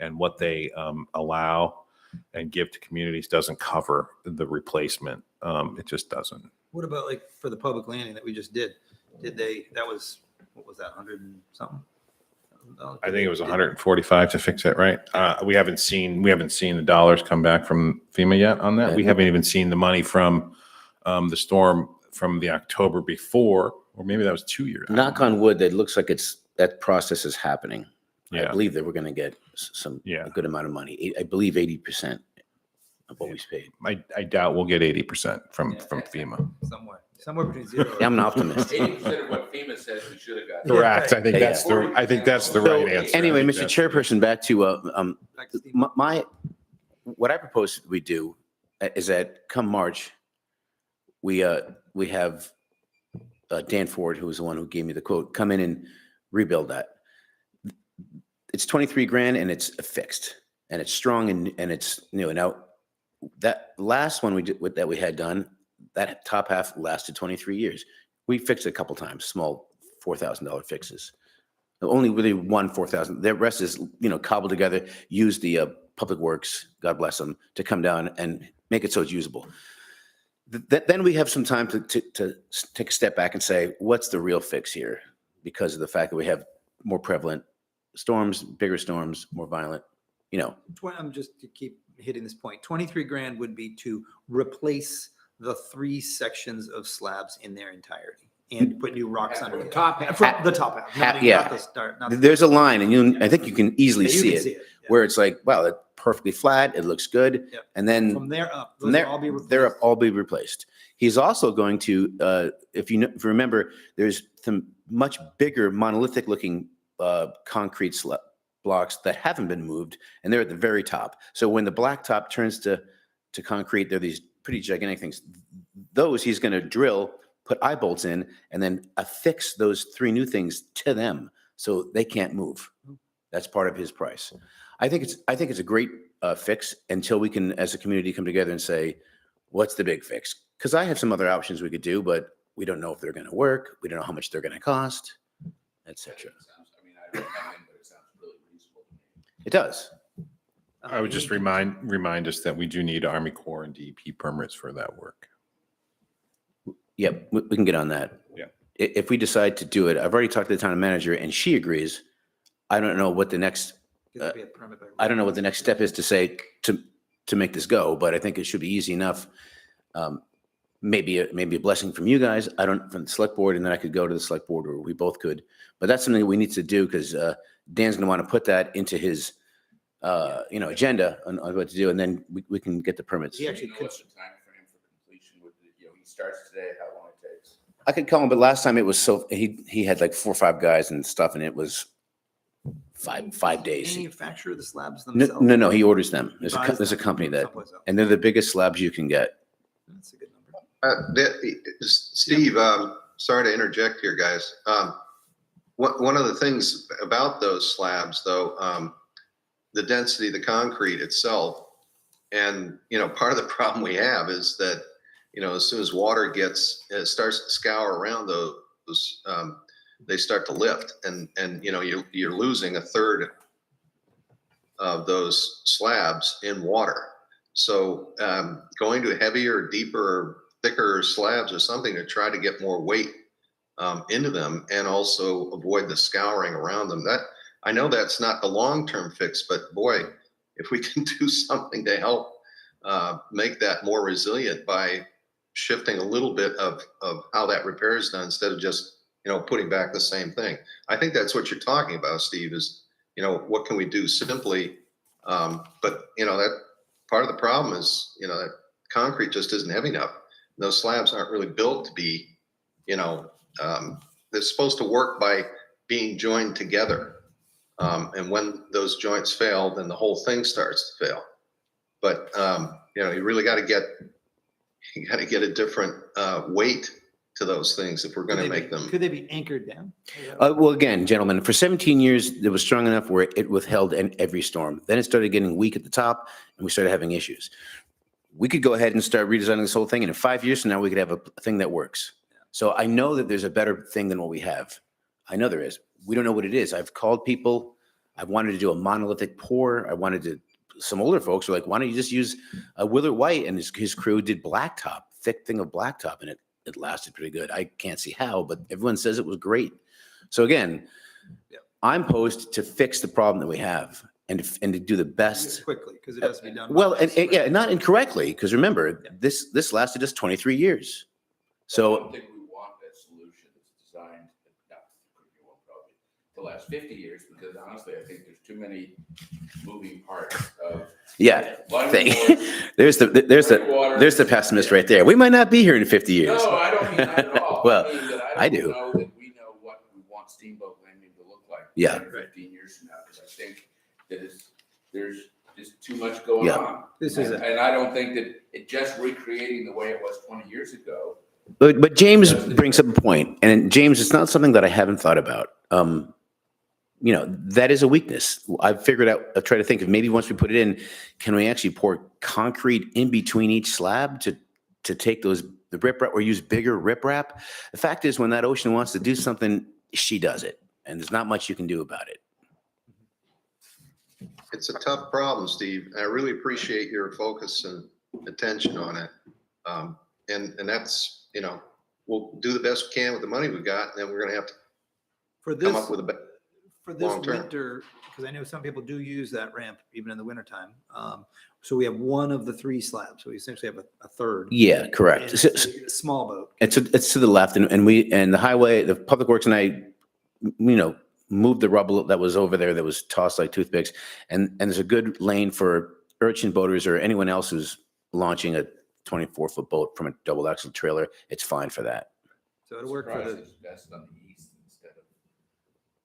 and what they allow and give to communities doesn't cover the replacement. It just doesn't. What about like for the public landing that we just did? What was that, 100 and something? I think it was 145 to fix it, right? We haven't seen the dollars come back from FEMA yet on that. We haven't even seen the money from the storm from the October before, or maybe that was 2 years. Knock on wood, that looks like that process is happening. I Yeah. believe that we're going to get a good amount of money. I believe 80% of what we paid. I doubt we'll get 80% from FEMA. Somewhere between 0. Yeah, I'm an optimist. 80% of what FEMA says we should have got. Correct. I think Yeah. that's the So, right answer. anyway, I think Mr. that's- Chairperson, back to Back to Steve. what I propose we do is that come March, we have Dan Ford, who was the one who gave me the quote, come in and rebuild that. It's 23 grand and it's fixed and it's strong and it's new. Now that last one that we had done, that top half lasted 23 years. We fixed it a couple times, small $4,000 fixes. Only really one $4,000. The rest is, cobbled together, use the Public Works, God bless them, to come down and make it so it's usable. Then we have some time to take a step back and say, what's the real fix here? Because of the fact that we have more prevalent storms, bigger storms, more violent, I'm just to keep hitting this point. 23 grand would be to replace the 3 sections of slabs in their entirety and put new rocks under The it. top half. From the top half. not yeah. the start. Not the- There's a line, and I think you can easily Yeah, you see can it, see it, yeah. where it's like, wow, it's perfectly flat, it looks good, Yep. and then From there up, from those there, will all be replaced. they're all be replaced. He's also going to, if you remember, there's some much bigger monolithic looking concrete blocks that haven't been moved, and they're at the very top. So when the blacktop turns to concrete, they're these pretty gigantic things. Those he's going to drill, put eye bolts in, and then affix those 3 new things to them so they can't move. That's part of his price. I think it's a great fix until we can, as a community, come together and say, what's the big fix? Because I have some other options we could do, but we don't know if they're going to work. We don't know how much they're going to cost, etc. I don't know, but it sounds really reasonable to me. It does. I would just remind us that we do need Army Corps and DEP permits for that work. Yep, we can get on that. Yeah. If we decide to do it, I've already talked to the town manager and she agrees. I don't know what the next, It'll be a permit by- I don't know what the next step is to say to make this go, but I think it should be easy enough. Maybe a blessing from you guys. From the select board, and then I could go to the select board, or we both could. But that's something we need to do because Dan's going to want to put that into his, agenda on what to do, and then we can get the permits. He actually You know could. what's the time frame for completion with he starts today, how long it takes? I could call him, but last time it was he had like 4 or 5 guys and stuff, and it was 5 days. Manufacture the slabs No, themselves. no, he orders them. There's Buys a them company that, someplace else. and they're the biggest slabs you can get. That's a good number. Steve, sorry to interject here, guys. One of the things about those slabs, though, the density of the concrete itself, and, part of the problem we have is that, as soon as water starts to scour around those, they start to lift, and you're losing a third of those slabs in water. So going to heavier, deeper, thicker slabs or something to try to get more weight into them and also avoid the scouring around them. That, I know that's not the long-term fix, but boy, if we can do something to help make that more resilient by shifting a little bit of how that repair is done instead of just, putting back the same thing. I think that's what you're talking about, Steve, is, what can we do simply? But, that part of the problem is, that concrete just isn't heavy enough. Those slabs aren't really built to be, they're supposed to work by being joined together. And when those joints fail, then the whole thing starts to fail. But, you really got to get a different weight to those things if we're going to make them. Could they be anchored down? Well, again, gentlemen, for 17 years, it was strong enough where it withheld in every storm. Then it started getting weak at the top, and we started having issues. We could go ahead and start redesigning this whole thing, and in 5 years from now, we could have a thing that works. So I know that there's a better thing than what we have. I know there is. We don't know what it is. I've called people. I wanted to do a monolithic pour. Some older folks were like, why don't you just use a Willard White? And his crew did blacktop, thick thing of blacktop, and it lasted pretty good. I can't see how, but everyone says it was great. So again, I'm posed to fix the problem that we have and to do the best. Quickly, because it has to be done. Well, and not incorrectly, because remember, this lasted us 23 years. I So don't think we want that solution that's designed, probably, to last 50 years, because honestly, I think there's too many moving parts of. yeah, Lighting boards, there's water. the pessimist right there. We might not be here in 50 years. No, I don't mean that at all. Well, I mean that I don't do. know that we know what we want Steamboat Landing to look like. Yeah. 10 or 15 years from now, because I think that there's just too much going Yeah. on. This is And I don't think that it just recreating the way it was 20 years ago. But James brings up a point, and James, it's not something that I haven't thought about. That is a weakness. I've tried to think of maybe once we put it in, can we actually pour concrete in between each slab to take the riprap or use bigger riprap? The fact is, when that ocean wants to do something, she does it, and there's not much you can do about it. It's a tough problem, Steve. I really appreciate your focus and attention on it. And that's, we'll do the best we can with the money we've got, and then we're going to have to For come this, up with a for this long term. winter, because I know some people do use that ramp even in the wintertime. So we have one of the three slabs. So we essentially have a third. Yeah, correct. And it's a small boat. It's to the left, and the highway, the Public Works and I, moved the rubble that was over there that was tossed like toothpicks, and there's a good lane for urchin boaters or anyone else who's launching a 24-foot boat from a double axle trailer. It's fine for that. So it'll work for Surprised the, it's best on the east instead of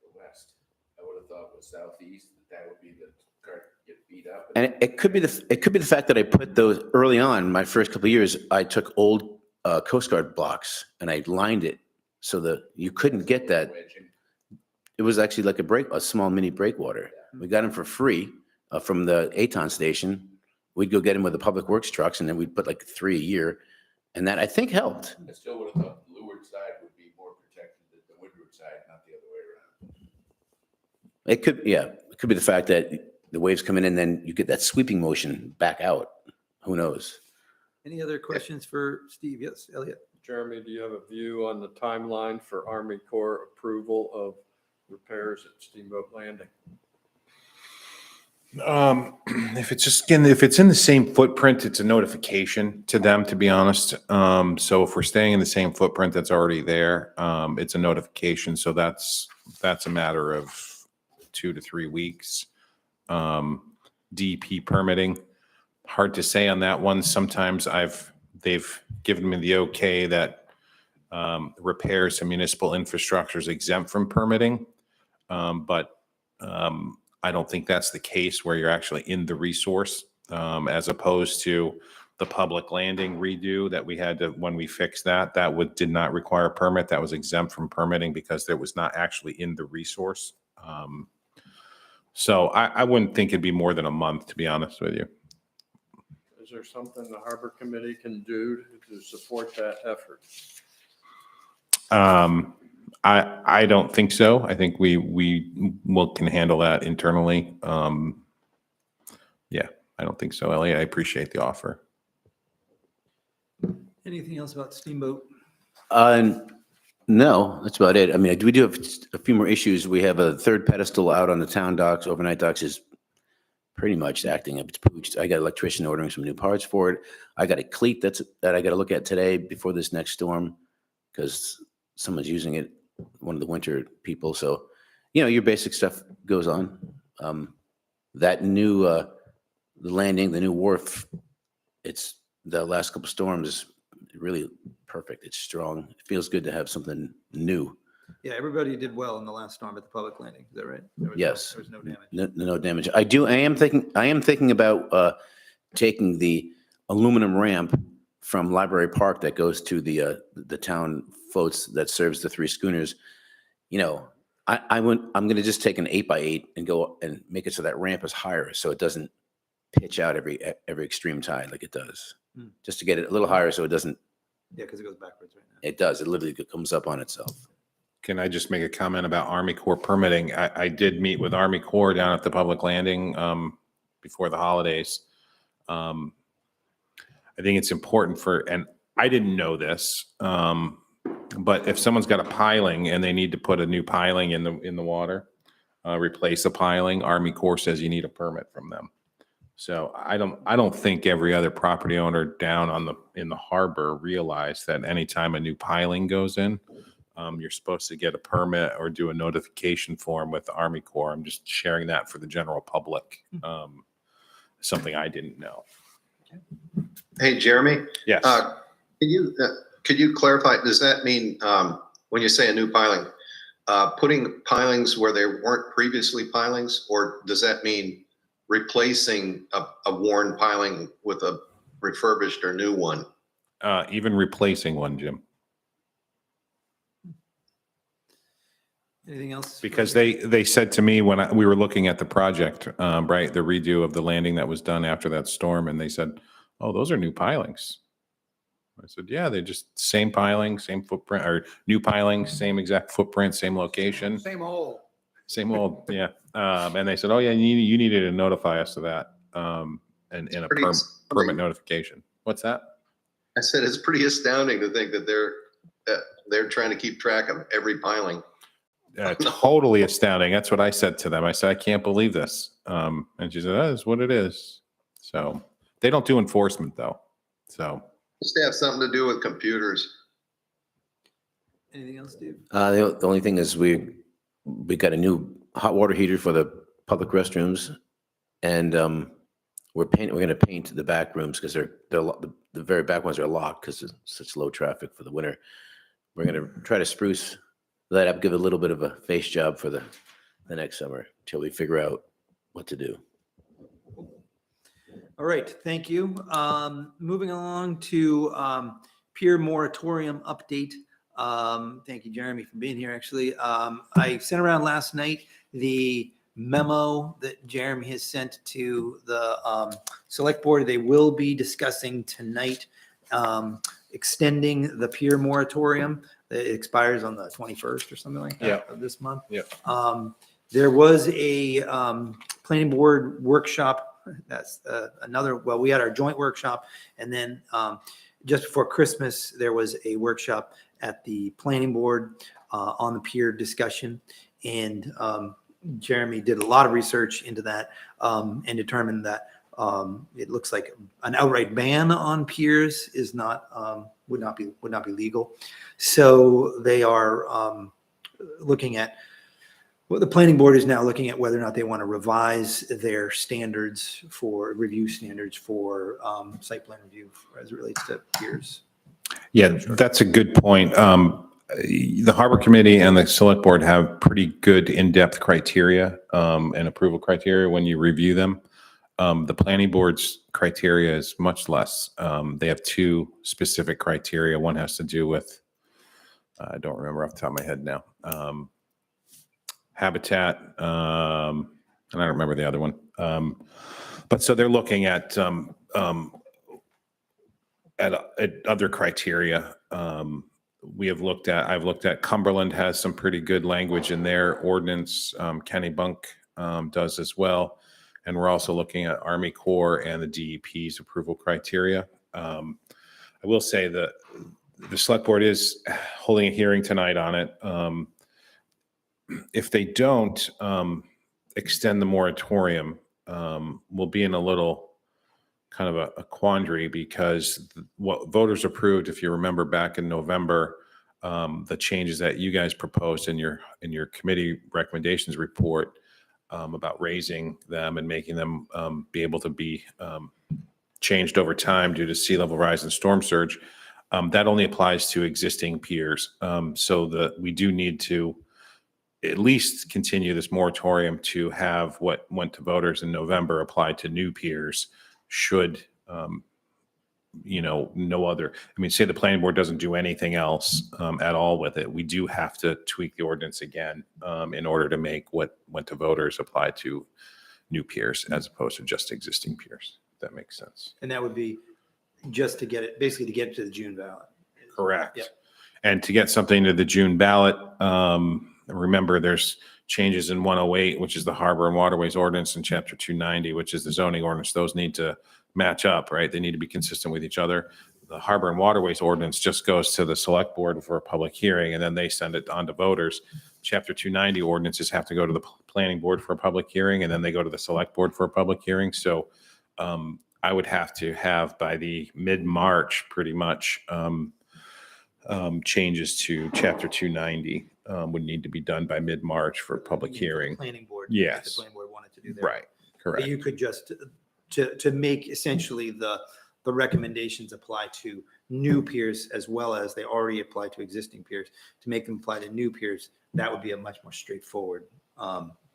the west. I would have thought with southeast that would be the car get beat up. And it could be the fact that I put those early on. My first couple of years, I took old Coast Guard blocks and I lined it so that you couldn't get that. Wedging. It was actually like a small mini breakwater. We got them for free from the Aton station. We'd go get them with the Public Works trucks, and then we'd put like 3 a year, and that I think helped. I still would have thought the leeward side would be more protected than the windward side, not the other way around. It could be the fact that the waves come in and then you get that sweeping motion back out. Who knows? any other questions for Steve? Yes, Elliot. Jeremy, do you have a view on the timeline for Army Corps approval of repairs at Steamboat Landing? If it's in the same footprint, it's a notification to them, to be honest. So if we're staying in the same footprint that's already there, it's a notification. So that's a matter of 2 to 3 weeks. DEP permitting, hard to say on that one. Sometimes they've given me the okay that repairs to municipal infrastructure is exempt from permitting. But I don't think that's the case where you're actually in the resource, as opposed to the public landing redo that we had to, when we fixed that, did not require a permit. That was exempt from permitting because there was not actually in the resource. So I wouldn't think it'd be more than a month, to be honest with you. Is there something the Harbor Committee can do to support that effort? I don't think so. I think we can handle that internally. Yeah, I don't think so, Elliot. I appreciate the offer. Anything else about Steamboat? No, that's about it. I mean, we do have a few more issues. We have a third pedestal out on the town docks. Overnight docks is pretty much acting up its pooch. I got an electrician ordering some new parts for it. I got a cleat that I got to look at today before this next storm because someone's using it, one of the winter people. So, your basic stuff goes on. That new, the landing, the new wharf, it's the last couple storms is really perfect. It's strong. It feels good to have something new. Yeah, everybody did well in the last storm at the public landing. Is that right? Yes. There was no damage. No damage. I am thinking about taking the aluminum ramp from Library Park that goes to the town floats that serves the 3 schooners. I'm going to just take an 8x8 and go and make it so that ramp is higher so it doesn't pitch out every extreme tide like it does. Just to get it a little higher so it doesn't. Yeah, because it goes backwards right now. It does. It literally comes up on itself. Can I just make a comment about Army Corps permitting? I did meet with Army Corps down at the public landing before the holidays. I think it's important and I didn't know this, but if someone's got a piling and they need to put a new piling in the water, replace a piling, Army Corps says you need a permit from them. So I don't think every other property owner down in the harbor realized that anytime a new piling goes in, you're supposed to get a permit or do a notification form with the Army Corps. I'm just sharing that for the general public. Something I didn't know. Hey, Jeremy, Yes. could you clarify, does that mean, when you say a new piling, putting pilings where there weren't previously pilings, or does that mean replacing a worn piling with a refurbished or new one? Even replacing one, Jim. Anything else? Because they said to me when we were looking at the project, right, the redo of the landing that was done after that storm, and they said, "Oh, those are new pilings." I said, "Yeah, they're just same piling, same footprint, or new pilings, same exact footprint, same location, Same hole. same old, yeah." And they said, "Oh yeah, you needed to notify us of that, and a permit notification." What's that? I said, it's pretty astounding to think that they're trying to keep track of every piling. Totally astounding. That's what I said to them. I said, "I can't believe this." And she said, "That is what it is." So they don't do enforcement though. So Just to have something to do with computers. Anything else, Steve? The only thing is we got a new hot water heater for the public restrooms, and we're going to paint the back rooms because the very back ones are locked because it's such low traffic for the winter. We're going to try to spruce that up, give it a little bit of a face job for the next summer until we figure out what to do. All right, thank you. Moving along to peer moratorium update. Thank you, Jeremy, for being here, actually. I sent around last night the memo that Jeremy has sent to the select board. They will be discussing tonight extending the peer moratorium. It expires on the 21st or something like that of this month. Yeah. There was a planning board workshop. That's we had our joint workshop, and then just before Christmas, there was a workshop at the planning board on the peer discussion, and Jeremy did a lot of research into that and determined that it looks like an outright ban on peers is would not be legal. So they are looking at. Well, the planning board is now looking at whether or not they want to revise their standards for review standards for site plan review as it relates to peers. Yeah, that's a good point. The Harbor Committee and the Select Board have pretty good in-depth criteria and approval criteria when you review them. The planning board's criteria is much less. They have two specific criteria. One has to do with, I don't remember off the top of my head now, habitat, and I don't remember the other one. But so they're looking at other criteria. I've looked at Cumberland has some pretty good language in their ordinance. Kennebunk does as well. And we're also looking at Army Corps and the DEP's approval criteria. I will say that the select board is holding a hearing tonight on it. If they don't extend the moratorium, we'll be in a little kind of a quandary, because what voters approved, if you remember back in November, the changes that you guys proposed in your committee recommendations report about raising them and making them be able to be changed over time due to sea level rise and storm surge, that only applies to existing piers. So we do need to at least continue this moratorium to have what went to voters in November applied to new piers should, no other, say the planning board doesn't do anything else at all with it. We do have to tweak the ordinance again in order to make what went to voters apply to new piers as opposed to just existing piers. If that makes sense. And that would be just to get it, basically to get it to the June ballot. Correct. Yep. And to get something to the June ballot, remember there's changes in 108, which is the Harbor and Waterways Ordinance, and Chapter 290, which is the zoning ordinance. Those need to match up, right? They need to be consistent with each other. The Harbor and Waterways Ordinance just goes to the select board for a public hearing, and then they send it on to voters. Chapter 290 ordinances have to go to the planning board for a public hearing, and then they go to the select board for a public hearing. So I would have to have by the mid-March pretty much changes to Chapter 290 would need to be done by mid-March for a public hearing. Planning board. Yes. The planning board wanted to do that. Right, correct. But you could just, to make essentially the recommendations apply to new piers as well as they already apply to existing piers, to make them apply to new piers, that would be a much more straightforward.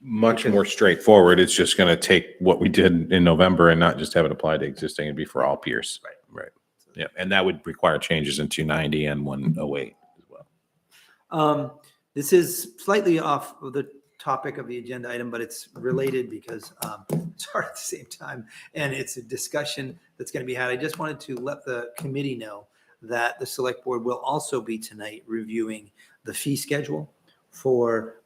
Much more straightforward. It's just going to take what we did in November and not just have it apply to existing. It'd be for all piers. Right. Right. Yeah. And that would require changes in 290 and 108 as well. This is slightly off of the topic of the agenda item, but it's related because it's hard at the same time. And it's a discussion that's going to be had. I just wanted to let the committee know that the select board will also be tonight reviewing the fee schedule for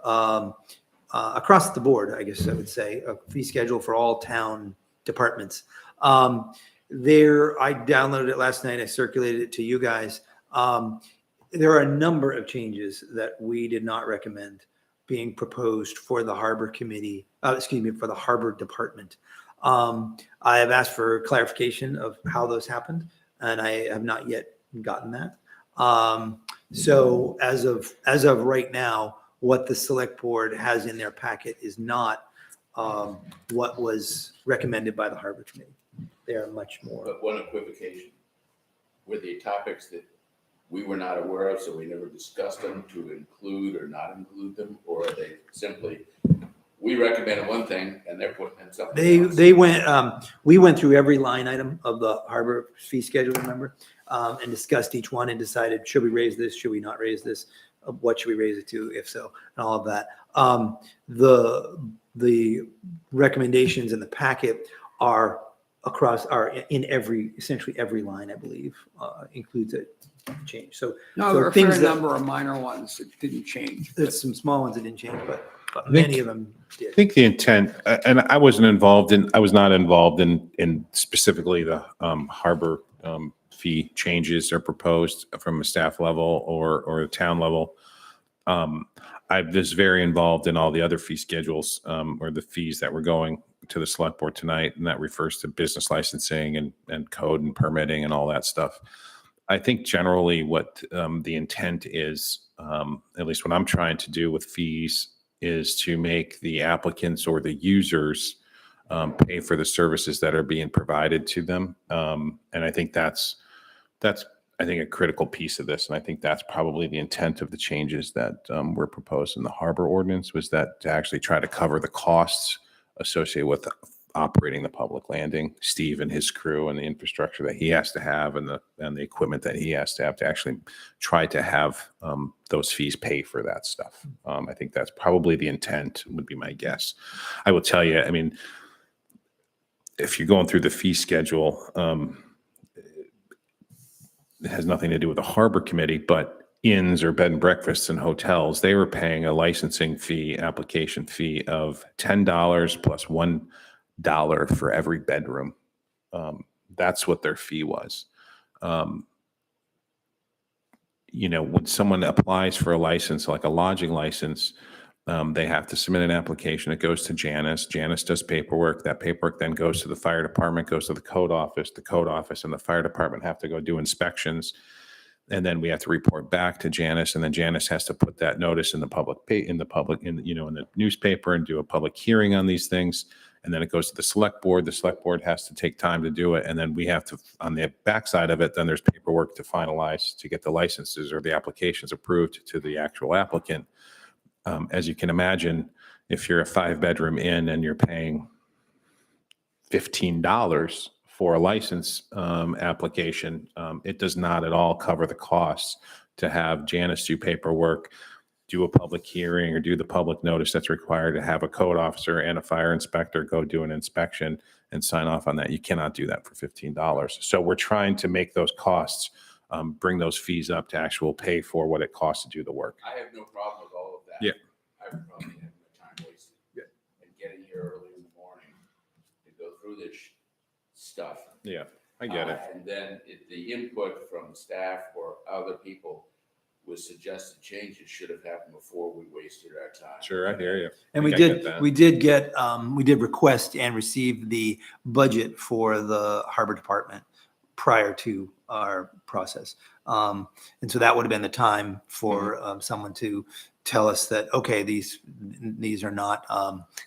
across the board, I guess I would say, a fee schedule for all town departments. I downloaded it last night. I circulated it to you guys. There are a number of changes that we did not recommend being proposed for the Harbor Committee, for the Harbor Department. I have asked for clarification of how those happened, and I have not yet gotten that. So as of right now, what the select board has in their packet is not what was recommended by the Harbor Committee. They are much more. But one equivocation, were the topics that we were not aware of, so we never discussed them to include or not include them? Or are they simply, we recommended one thing and they're putting in something else? We went through every line item of the Harbor fee schedule, remember, and discussed each one and decided, should we raise this? Should we not raise this? What should we raise it to, if so, and all of that. The recommendations in the packet are in essentially every line, I believe, includes a change. So No, so there are a things fair that- number of minor ones that didn't change. there's some small ones that didn't change, but think- many of them did. I think the intent, and I was not involved in specifically the harbor fee changes are proposed from a staff level or a town level. I was very involved in all the other fee schedules or the fees that were going to the select board tonight, and that refers to business licensing and code and permitting and all that stuff. I think generally what the intent is, at least what I'm trying to do with fees, is to make the applicants or the users pay for the services that are being provided to them. And I think that's a critical piece of this. And I think that's probably the intent of the changes that were proposed in the harbor ordinance, was that to actually try to cover the costs associated with operating the public landing, Steve and his crew and the infrastructure that he has to have and the equipment that he has to actually try to have those fees pay for that stuff. I think that's probably the intent, would be my guess. I will tell you, I mean, if you're going through the fee schedule, it has nothing to do with the harbor committee, but inns or bed and breakfasts and hotels, they were paying a licensing fee, application fee of $10 plus $1 for every bedroom. That's what their fee was. You know, when someone applies for a license, like a lodging license, they have to submit an application. It goes to Janice. Janice does paperwork. That paperwork then goes to the fire department, goes to the code office. The code office and the fire department have to go do inspections. And then we have to report back to Janice, and then Janice has to put that notice in the in the newspaper and do a public hearing on these things. And then it goes to the select board. The select board has to take time to do it. And then we have to, on the backside of it, then there's paperwork to finalize to get the licenses or the applications approved to the actual applicant. As you can imagine, if you're a 5-bedroom inn and you're paying $15 for a license application, it does not at all cover the costs to have Janice do paperwork, do a public hearing, or do the public notice that's required to have a code officer and a fire inspector go do an inspection and sign off on that. You cannot do that for $15. So we're trying to make those costs, bring those fees up to actual pay for what it costs to do the work. I have no problem with all of that. Yeah. I have a problem having the time wasted. And getting here early in the morning to go through this stuff. Yeah, I get it. And then the input from staff or other people with suggested changes should have happened before we wasted our time. Sure, I hear you. And I we get did, that. we did get, we did request and receive the budget for the harbor department prior to our process. And so that would have been the time for someone to tell us that, okay, these are not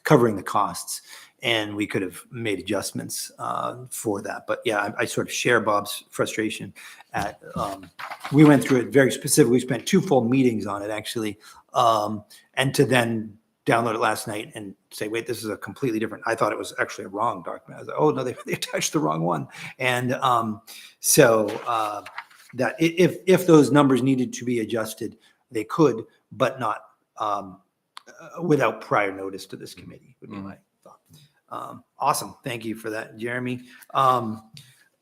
covering the costs. And we could have made adjustments for that. But yeah, I sort of share Bob's frustration at, we went through it very specifically. We spent 2 full meetings on it actually. And to then download it last night and say, wait, this is a completely different, I thought it was actually a wrong document. I was like, oh no, they attached the wrong one. And so that if those numbers needed to be adjusted, they could, but not without prior notice to this committee would be my thought. Awesome. Thank you for that, Jeremy.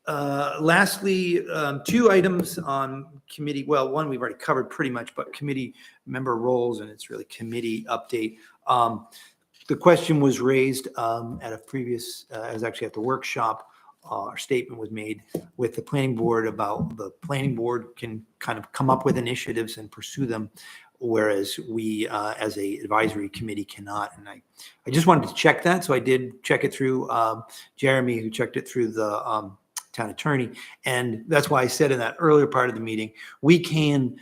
Lastly, 2 items on committee. Well, one we've already covered pretty much, but committee member roles, and it's really committee update. The question was raised at a previous, as actually at the workshop. Our statement was made with the planning board about the planning board can kind of come up with initiatives and pursue them, whereas we as a advisory committee cannot. And I just wanted to check that. So I did check it through Jeremy, who checked it through the town attorney. And that's why I said in that earlier part of the meeting, we can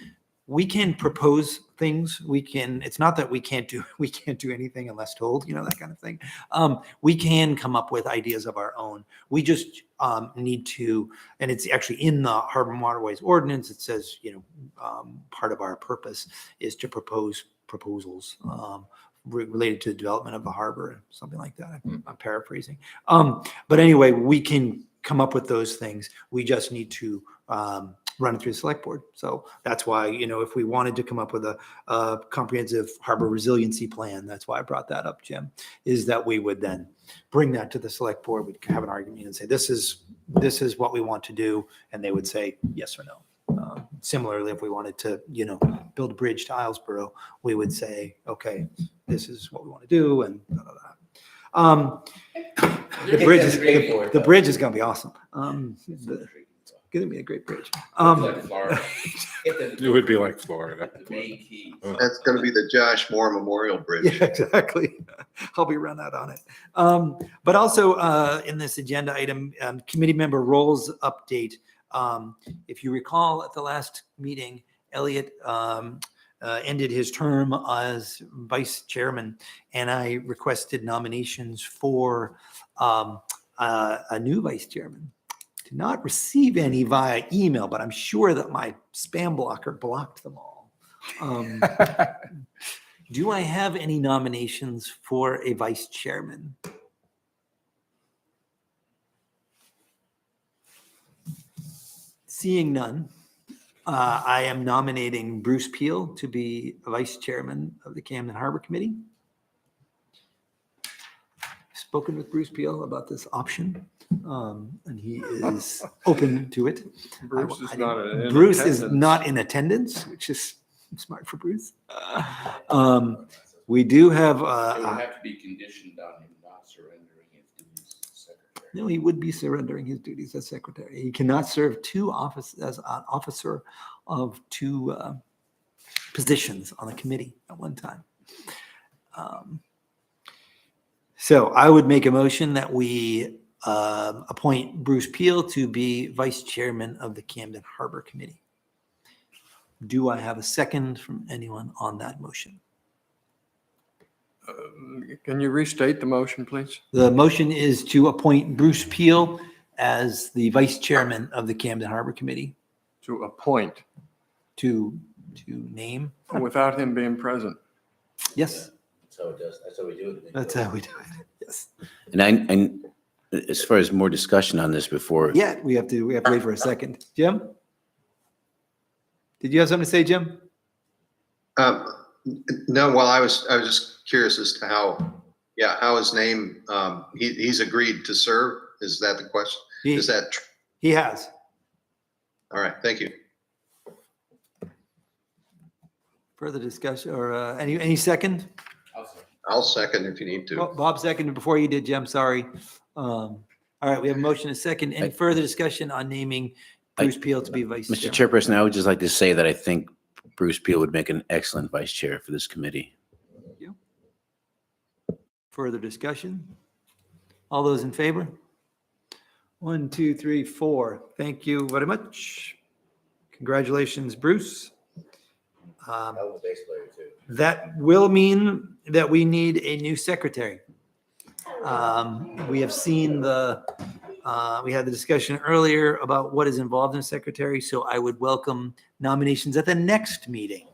propose things. It's not that we can't do anything unless told, that kind of thing. We can come up with ideas of our own. We just need to, and it's actually in the Harbor and Waterways Ordinance. It says, part of our purpose is to propose proposals related to the development of the harbor, something like that. I'm paraphrasing. But anyway, we can come up with those things. We just need to run it through the select board. So that's why, if we wanted to come up with a comprehensive harbor resiliency plan, that's why I brought that up, Jim, is that we would then bring that to the select board. We'd have an argument and say, this is what we want to do. And they would say yes or no. Similarly, if we wanted to, build a bridge to Islesboro, we would say, okay, this is what we want to do. And blah, blah, blah. The bridge is going to be awesome. It's going to be a great bridge. Like Florida. It would be like Florida. The main key. That's going to be the Josh Moore Memorial Bridge. Yeah, exactly. I'll be run out on it. But also in this agenda item, committee member roles update. If you recall at the last meeting, Elliot ended his term as vice chairman, and I requested nominations for a new vice chairman. Did not receive any via email, but I'm sure that my spam blocker blocked them all. Do I have any nominations for a vice chairman? Seeing none, I am nominating Bruce Peel to be vice chairman of the Camden Harbor Committee. Spoken with Bruce Peel about this option, and he is open to it. Bruce is not in Bruce is attendance. not in attendance, which is smart for Bruce. We do have, It would have to be conditioned on him not surrendering his duties as secretary. no, he would be surrendering his duties as secretary. He cannot serve two office as an officer of two positions on the committee at one time. So I would make a motion that we appoint Bruce Peel to be vice chairman of the Camden Harbor Committee. Do I have a second from anyone on that motion? Can you restate the motion, please? The motion is to appoint Bruce Peel as the vice chairman of the Camden Harbor Committee To appoint to name. without him being present. Yes, That's how it does. That's how we do it. that's how we do it. Yes. And as far as more discussion on this before, Yeah, we have to wait for a second. Jim? Did you have something to say, Jim? No, well, I was just curious as to how his name, he's agreed to serve. Is that the question? He, Is that, he has. all right, thank you. Further discussion or any second? I'll second if you need to. Bob seconded before you did, Jim, sorry. All right, we have a motion and a second. Any further discussion on naming Bruce Peel to be vice Mr. chair? Chairperson, I would just like to say that I think Bruce Peel would make an excellent vice chair for this committee. Further discussion? All those in favor? 1, 2, 3, 4. Thank you very much. Congratulations, Bruce. That will mean that we need a new secretary. We have seen we had the discussion earlier about what is involved in a secretary, so I would welcome nominations at the next meeting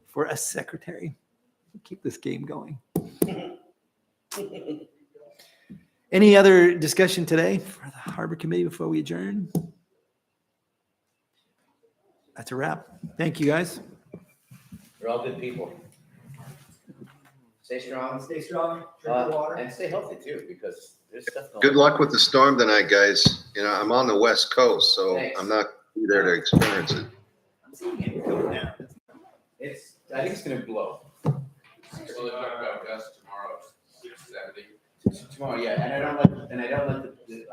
for a secretary. Keep this game going. Any other discussion today for the Harbor Committee before we adjourn? That's a wrap. Thank you, guys. You're all good people. Stay strong. Stay strong. Drink water. And stay healthy too, because there's stuff going on. Good luck with the storm tonight, guys. You know, I'm on the West Coast, so Thanks. I'm not there to experience it. I'm seeing it coming down. I think it's gonna blow. So they talk about gusts tomorrow, 670. Tomorrow, yeah, and I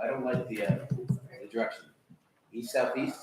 don't like the direction. East, southeast?